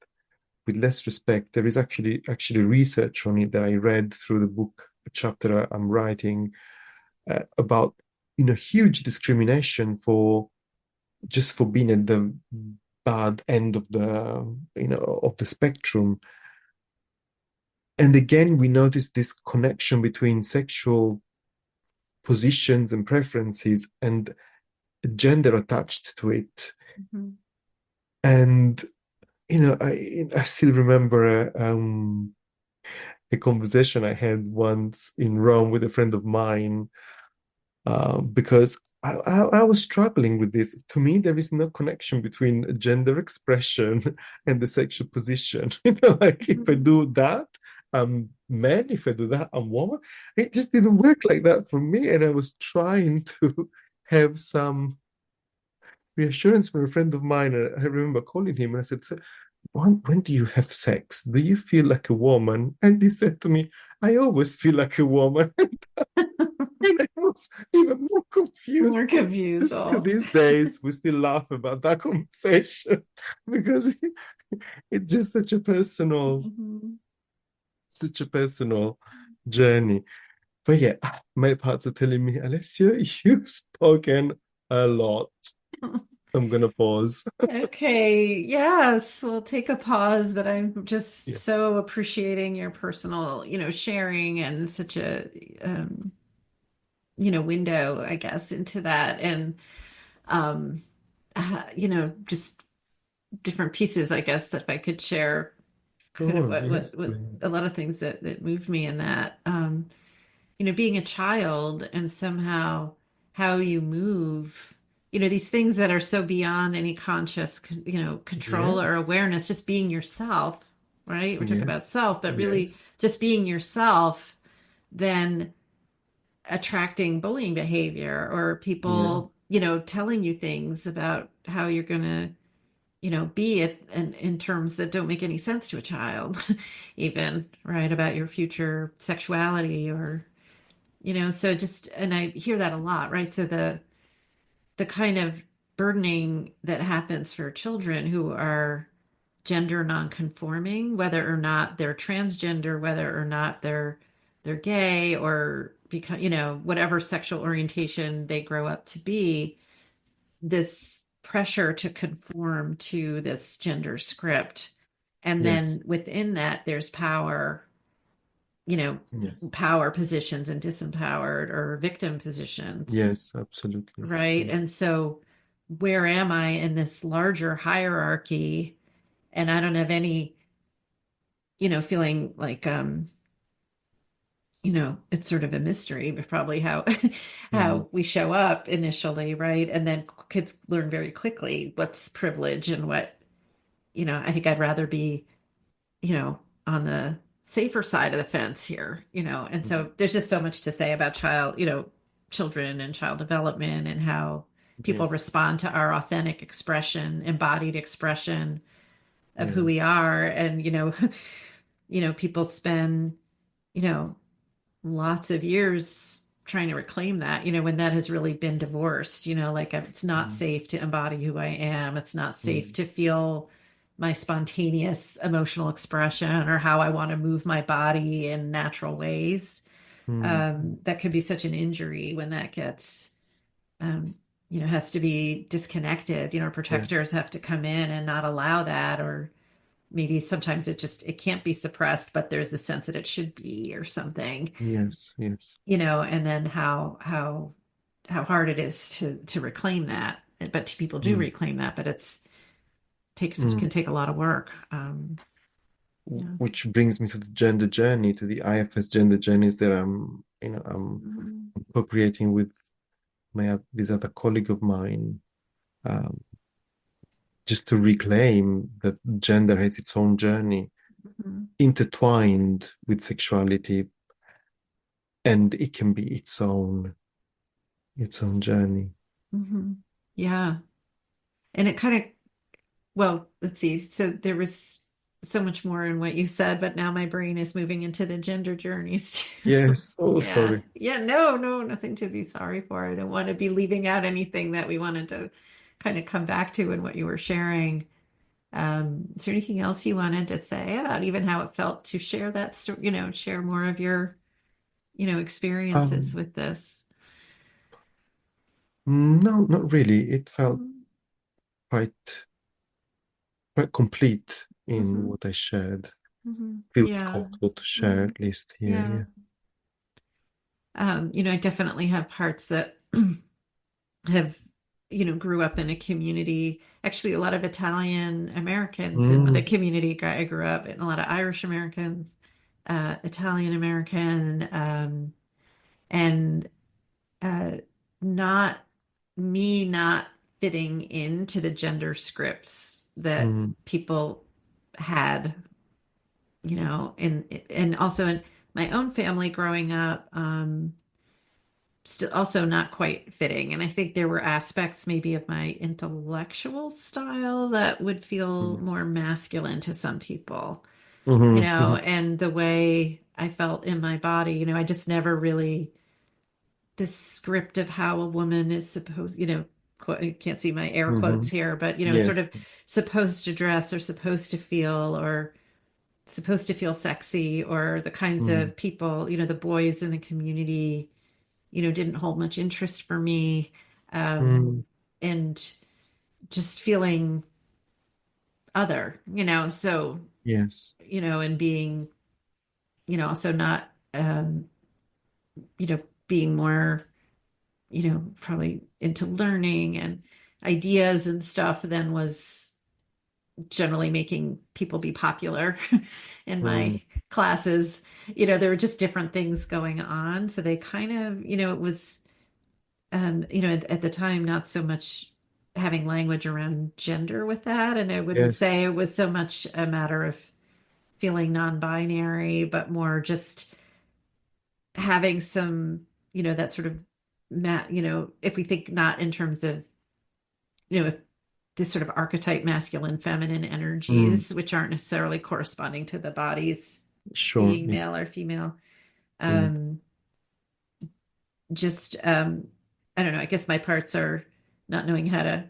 less respect. There is actually research on it that I read through the book chapter I'm writing about huge discrimination for just for being at the bad end of the spectrum. And again, we notice this connection between sexual positions and preferences and gender attached to it. Mhm. And I still remember a conversation I had once in Rome with a friend of mine, because I was struggling with this. To me, there is no connection between gender expression and the sexual position. Like if I Mhm. do that, I'm man. If I do that, I'm woman. It just didn't work like that for me. And I was trying to have some reassurance from a friend of mine. And I remember calling him and I said, "So when do you have sex? Do you feel like a woman?" And he said to me, "I always feel like a woman." And I was even more confused. More confused. To Oh. these days, we still laugh about that conversation because it's just Mhm. such a personal journey. But yeah, my parts are telling me, Alessio, you've spoken a lot. I'm gonna pause. Okay, yes, we'll take a pause, but I'm just Yeah, so appreciating your personal, sharing and such a, window, I guess, into that. And, um, just different pieces, I guess, if I could share kind of sure. what, Yes, what please. a lot of things that moved me in that. Being a child and somehow how you move, these things that are so beyond any conscious, Yeah, control or awareness, just being yourself, right? We're talking about yes, self, but really yes, just being yourself, then attracting bullying behavior or yeah, people, telling you things about how you're going to, be it in terms that don't make any sense to a child, even, right? About your future sexuality or so just and I hear that a lot, right? So the kind of burdening that happens for children who are gender nonconforming, whether or not they're transgender, whether or not they're gay or because whatever sexual orientation they grow up to be, this pressure to conform to this gender script, and yes, then within that there's power, you know, yes, power positions and disempowered or victim positions, yes, absolutely. right? Yeah. And so, where am I in this larger hierarchy? And I don't have any, feeling like, it's sort of a mystery, but probably how Mm, how we show up initially, right? And then kids learn very quickly what's privilege and what, I think I'd rather be on the safer side of the fence here, and mm, so there's just so much to say about children and child development and how people yes, respond to our authentic expression, embodied expression of who yeah, we are. And, people spend, you know, lots of years trying to reclaim that, when that has really been divorced, like it's not mm, safe to embody who I am. It's not safe mm, to feel my spontaneous emotional expression or how I want to move my body in natural ways. mm, That could be such an injury when that gets, um, has to be disconnected. yes, Protectors have to come in and not allow that, or maybe sometimes it can't be suppressed, but there's the sense that it should be or something, yes, yes. and then how hard it is to reclaim that. But people do Mm, reclaim that, but mm. can take a lot of work. Yeah. Which brings me to the gender journey, to the IFS gender journeys that I'm Mhm. co-creating with my this other colleague of mine, um, just to reclaim that gender has its own journey Mhm. intertwined with sexuality, and it can be its own journey. Mhm. Yeah. And it kind of, well, let's see. So there was so much more in what you said, but now my brain is moving into the gender journeys too. Yes. Oh, Yeah. sorry. Yeah. No, no, nothing to be sorry for. I don't want to be leaving out anything that we wanted to kind of come back to in what you were sharing. Is there anything else you wanted to say about even how it felt to share that story, share more of your, experiences Um, with this? no, not really. It felt Mhm. quite complete in Mhm. what I shared. feels Yeah. comfortable to share, Hmm. at least here. Yeah. Yeah. I definitely have parts that have, grew up in a community, actually a lot of Italian Americans in the Mm, community I grew up in, a lot of Irish Americans, Italian American, and uh, not not fitting into the gender scripts that mm, people had, and also in my own family growing up, still also not quite fitting. And I think there were aspects maybe of my intellectual style that would feel mm, more masculine to some people, mhm, mhm, and the way I felt in my body, I just never really this script of how a woman is supposed, you can't see my air quotes mhm. here, but sort Yes. of supposed to dress or supposed to feel or supposed to feel sexy, or the kinds Mm, of people, the boys in the community, didn't hold much interest for me. Um, mm, and just feeling other, so, yes. and being, also not, being more, probably into learning and ideas and stuff than was generally making people be popular in my Mm, classes. There were just different things going on. So they kind of, it was, at the time, not so much having language around gender with that. And I wouldn't yes. say it was so much a matter of feeling non-binary, but more just having some, that sort of, if we think not in terms of, if this sort of archetype masculine feminine Mm, energies, which aren't necessarily corresponding to the bodies sure. being Yeah. male or female. Mm. Um, just I don't know, I guess my parts are not knowing how to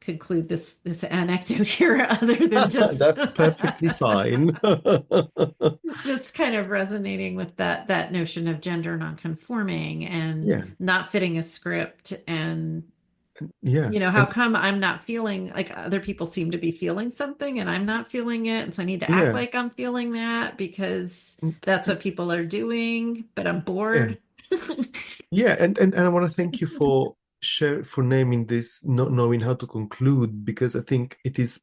conclude this anecdote here other than just That's perfectly fine. just kind of resonating with that notion of gender nonconforming and Yeah. not fitting a script, and Yeah. how And come I'm not feeling like other people seem to be feeling something and I'm not feeling it, and so I need to act yeah. like I'm feeling that because And, that's what people are doing, but I'm yeah. bored. Yeah. And I want to thank you for naming this, not knowing how to conclude, because I think it is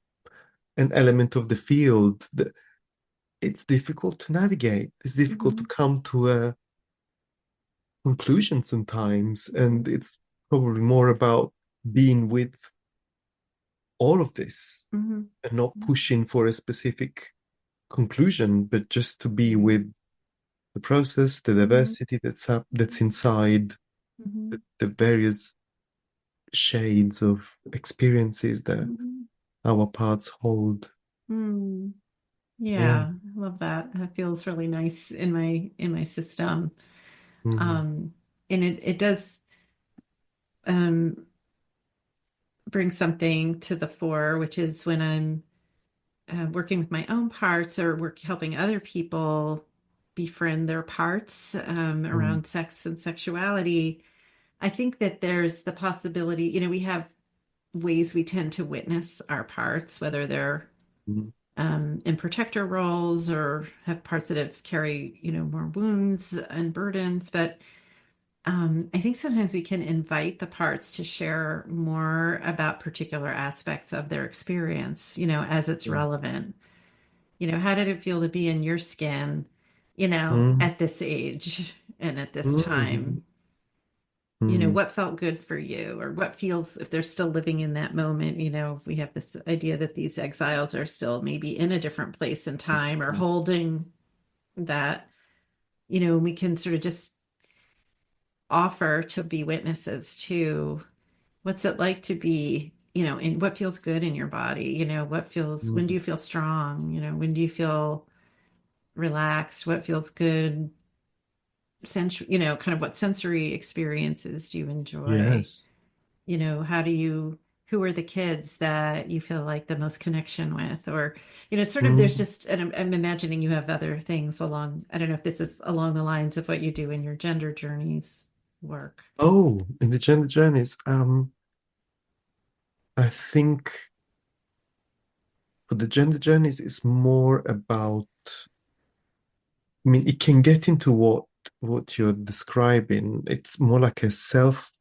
an element of the field that it's difficult to navigate. It's difficult to Mhm, come to a conclusion sometimes. mhm, And it's probably more about being with all of this mhm, and not pushing for a specific conclusion, but just to be mhm, with the process, the mhm, diversity that's inside mhm, the various shades of experiences that mhm, our parts hold. mhm. Yeah. Yeah, I love that. That feels really nice in my system. Mm, Um, and it does um bring something to the fore, which is when I'm working with my own parts or helping other people befriend their parts mm, around sex and sexuality. I think that there's the possibility, we have ways we tend to witness our parts, whether they're mm, in protector roles or have parts that have carry, more wounds and burdens. But I think sometimes we can invite the parts to share more about particular aspects of their experience, as it's mm, relevant. How did it feel to be in your skin, mm, at this age and at this mm, time? mm. What felt good for you, or what feels, if they're still living in that moment, we have this idea that these exiles are still maybe in a different place in Yes, time or holding that, we can sort of just offer to be witnesses to what's it like to be, in what feels good in your body, when do mm, you feel strong, when do you feel relaxed, what feels good, kind of what sensory experiences do you enjoy, yes. how do you, who are the kids that you feel like the most connection with, or, sort of there's Mm. just, and I'm imagining you have other things along, I don't know if this is along the lines of what you do in your gender journeys work. Oh, in the gender journeys, I think But the gender journeys is more about, I mean, it can get into what you're describing. It's more like a self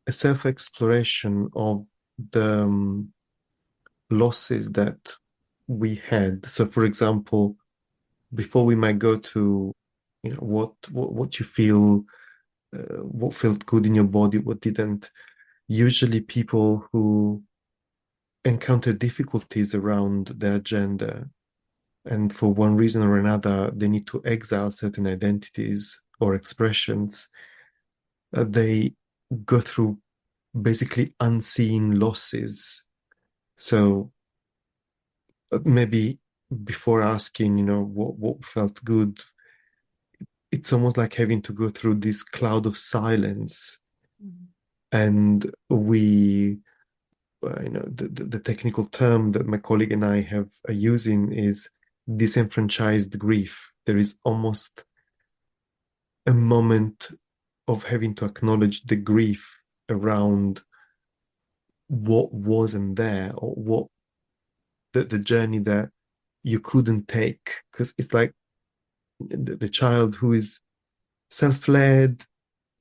exploration of the losses that we had. So, for example, before we might go to, what you feel, what felt good in your body, what didn't. Usually, people who encounter difficulties around their gender, and for one reason or another, they need to exile certain identities or expressions. They go through basically unseen losses. So maybe before asking, what felt good, it's almost like having to go through this cloud of silence. Mhm. And the technical term that my colleague and I have are using is disenfranchised grief. There is almost a moment of having to acknowledge the grief around what wasn't there, or what the journey that you couldn't take. Because it's like the child who is self-led,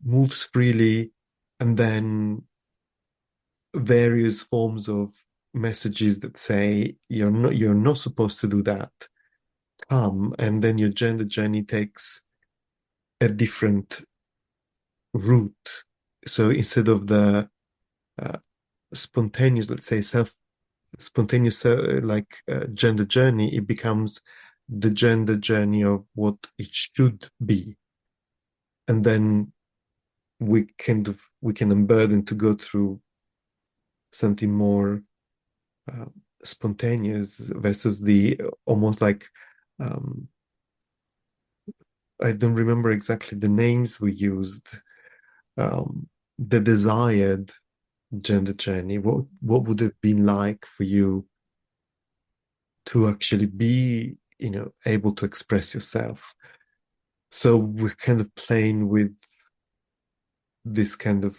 moves freely, and then various forms of messages that say you're not supposed to do that come, and then your gender journey takes a different route. So instead of the uh, spontaneous, let's say, spontaneous gender journey, it becomes the gender journey of what it should be. And then we can unburden to go through something more uh, spontaneous versus the almost like, um, I don't remember exactly the names we used, the desired gender journey. What would it have been like for you to actually be, able to express yourself? So we're kind of playing with this kind of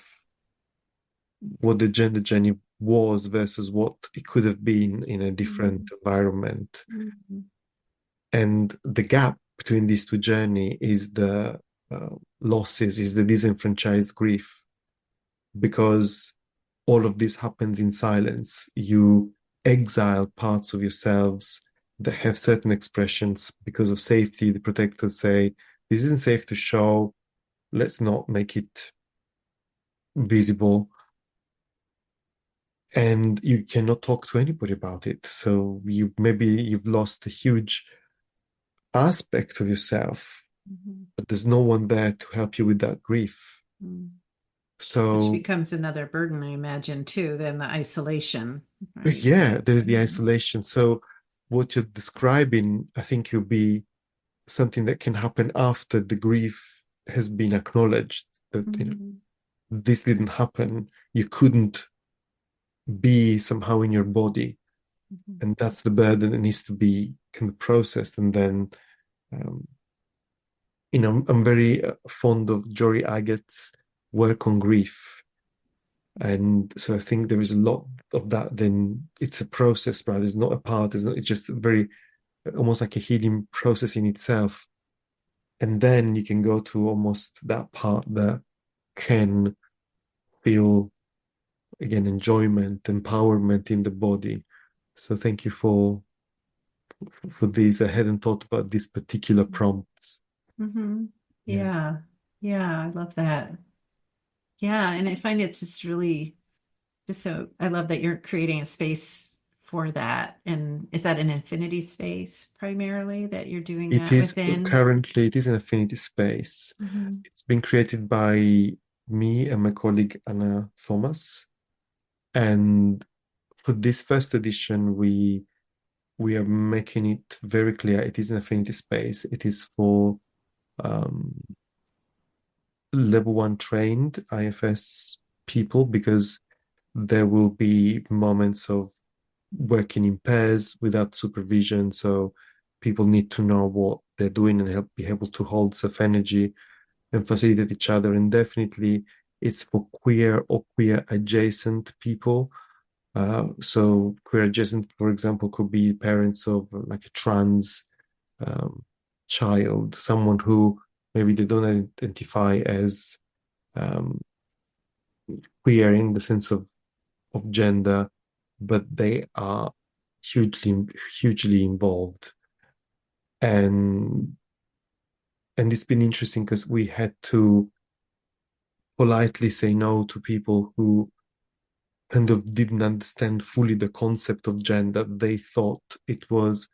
what the gender journey was versus what it could have been in a different Mhm. environment. Mhm. And the gap between these two journey is the losses, is the disenfranchised grief, because all of this happens in silence. You exile parts of yourselves that have certain expressions because of safety. The protectors say, this isn't safe to show, let's not make it visible. And you cannot talk to anybody about it. So you've lost a huge aspect of yourself, Mhm. but there's no one there to help you with that grief. Mhm. Which So becomes another burden, I imagine, too, than the isolation, right? yeah, there's the Mhm. isolation. So what you're describing, I think, will be something that can happen after the grief has been acknowledged, that Mhm. this didn't happen. You couldn't be somehow in your body, Mhm. and that's the burden that needs to be kind of processed. And then, um, I'm very fond of Jory Agate's work on grief. And so I think there is a lot of that. Then it's a process, right? It's not a part. It's just very almost like a healing process in itself. And then you can go to almost that part that can feel, again, enjoyment, empowerment in the body. So thank you for these. I hadn't thought about these particular prompts. Mhm. Yeah. Yeah. Yeah, I love that. Yeah, and I find it's just really just so I love that you're creating a space for that. And is that an infinity space primarily that you're doing It that is within? currently, it is an affinity space. Mhm. It's been created by me and my colleague Anna Thomas. And for this first edition, we are making it very clear it is an affinity space. It is for um, level one trained IFS people, because there will be moments of working in pairs without supervision. So people need to know what they're doing and help be able to hold self energy and facilitate each other. And definitely it's for queer or queer adjacent people. So queer adjacent, for example, could be parents of like a trans um, child, someone who maybe they don't identify as um, queer in the sense of gender, but they are hugely involved. And it's been interesting because we had to politely say no to people who kind of didn't understand fully the concept of gender. They thought it was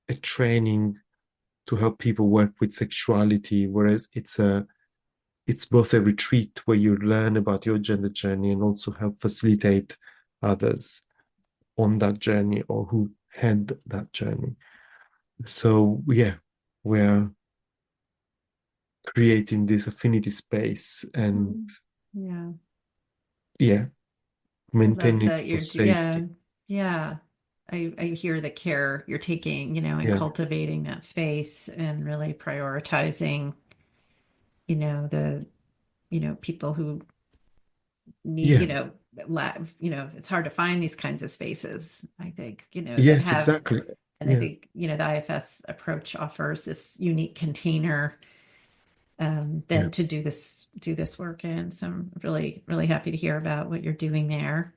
a training to help people work with sexuality, whereas it's both a retreat where you learn about your gender journey and also help facilitate others on that journey or who had that journey. So yeah, we're creating this affinity space and Mm. Yeah. yeah, I love maintain it that for yeah, safety. yeah. I hear the care you're taking, and Yeah, cultivating that space and really prioritizing, you know, the, people who need, yeah, it's hard to find these kinds of spaces, I think, that yes, have, exactly. and I Yeah. think, the IFS approach offers this unique container, Yeah. then to do this work in. So I'm really, really happy to hear about what you're doing there.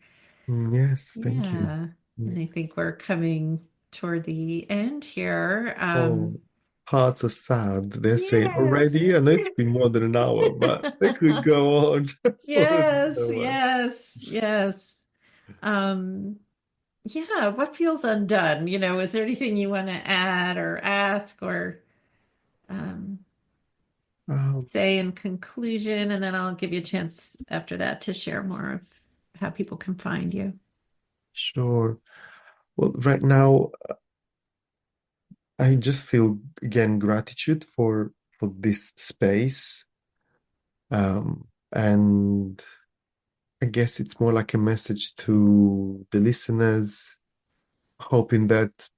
Yes, thank you. Yeah. Yeah. And I think we're coming toward the end here. Oh, hearts are sad. They're saying Yes. already, and it's been more than an hour, but they could go on for Yes, another one. yes, yes. Um, yeah, what feels undone? Is there anything you want to add or ask or um, Um, say in conclusion? And then I'll give you a chance after that to share more of how people can find you. sure. Well, right now, I just feel again gratitude for this space. And I guess it's more like a message to the listeners, hoping that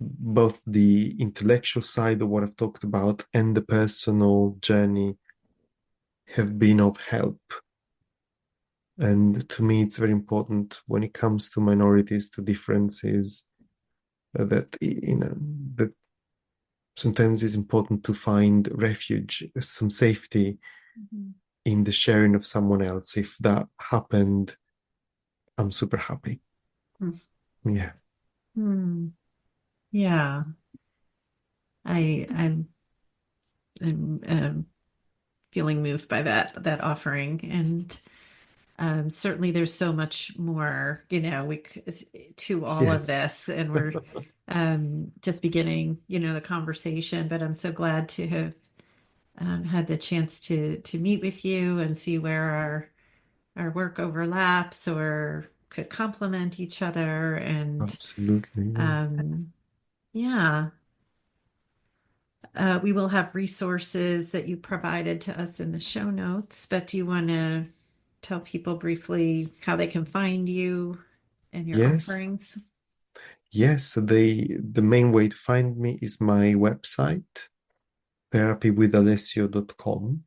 both the intellectual side of what I've talked about and the personal journey have been of help. And to me, it's very important when it comes to minorities, to differences, that that sometimes it's important to find refuge, some safety Mhm. in the sharing of someone else. If that happened, I'm super happy. Yeah. Hmm. Yeah, I'm feeling moved by that offering, and certainly there's so much more, to all of Yes. this, and we're just beginning, the conversation. But I'm so glad to have had the chance to meet with you and see where our work overlaps or could complement each other, and Absolutely. Yeah. um, yeah. We will have resources that you provided to us in the show notes, but do you want to tell people briefly how they can find you and your Yes. offerings? Yes. So the main way to find me is my website, therapywithalessio.com.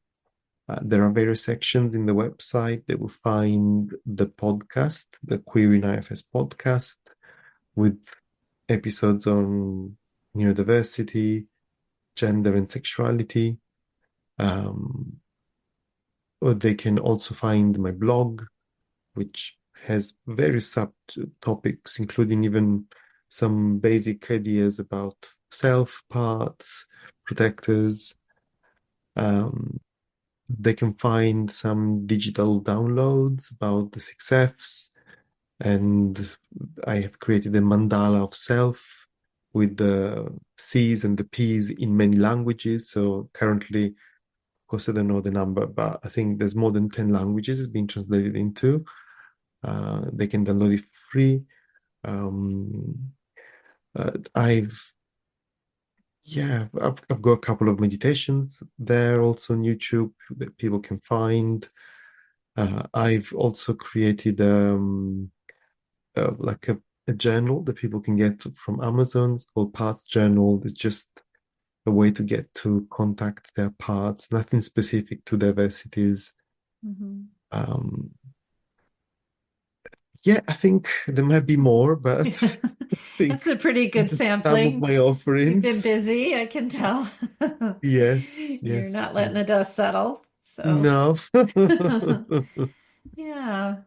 There are various sections in the website that will find the podcast, the Queer in IFS podcast, with episodes on neurodiversity, gender, and sexuality. Um, or they can also find my blog, which has various subtopics, including even some basic ideas about self parts, protectors. Um, they can find some digital downloads about the 6Fs, and I have created a mandala of self with the C's and the P's in many languages. So currently, of course, I don't know the number, but I think there's more than 10 languages it's been translated into. They can download it for free. Um, I've I've got a couple of meditations there also on YouTube that people can find. I've also created like a journal that people can get from Amazon. It's called Parts Journal. It's just a way to get to contact their parts, nothing specific to diversities. Mhm. Um, Yeah, I think there might be more, but I That's think a pretty good this is some of sampling. my You've been offerings. busy, I can tell. Yes, You're yes, not letting yes. the dust settle. So, No. yeah.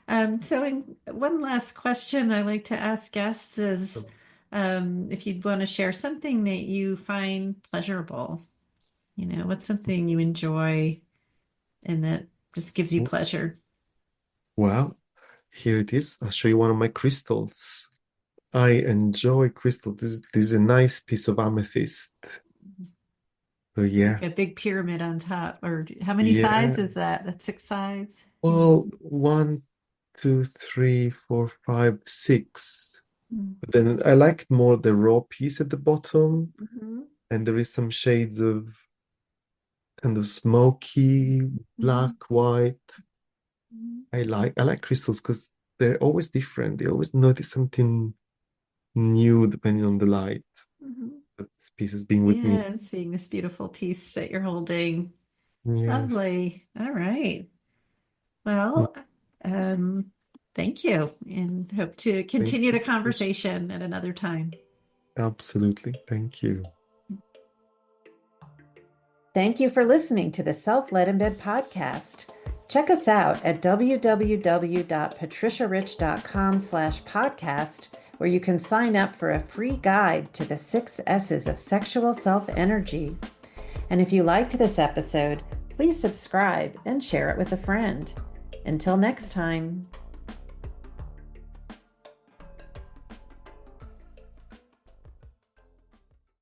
One last question I like to ask guests is if you'd want to share something that you find pleasurable, what's something you enjoy and that just gives you pleasure? Well, here it is. I'll show you one of my crystals. I enjoy crystal. This is a nice piece of amethyst. So It's yeah, like a big pyramid on top. Or how many sides yeah. is that? That's 6 sides. Yeah. Well, one, two, three, four, five, six. But then I liked more the raw piece at the bottom, Mm-hmm. and there is some shades of kind of smoky, Mm-hmm. black, white. I like crystals because they're always different. They always notice something new depending on the light. Mm-hmm. This piece has been with Yeah, me. I'm seeing this beautiful piece that you're holding. Yes. Lovely. All right. Mm, Well, um, thank you and hope to thank continue you. the conversation at another time. Absolutely. Thank you. Thank you for listening to the Self Led in Bed podcast. Check us out at www.patriciarich.com/podcast, where you can sign up for a free guide to the 6 S's of sexual self-energy. And if you liked this episode, please subscribe and share it with a friend. Until next time.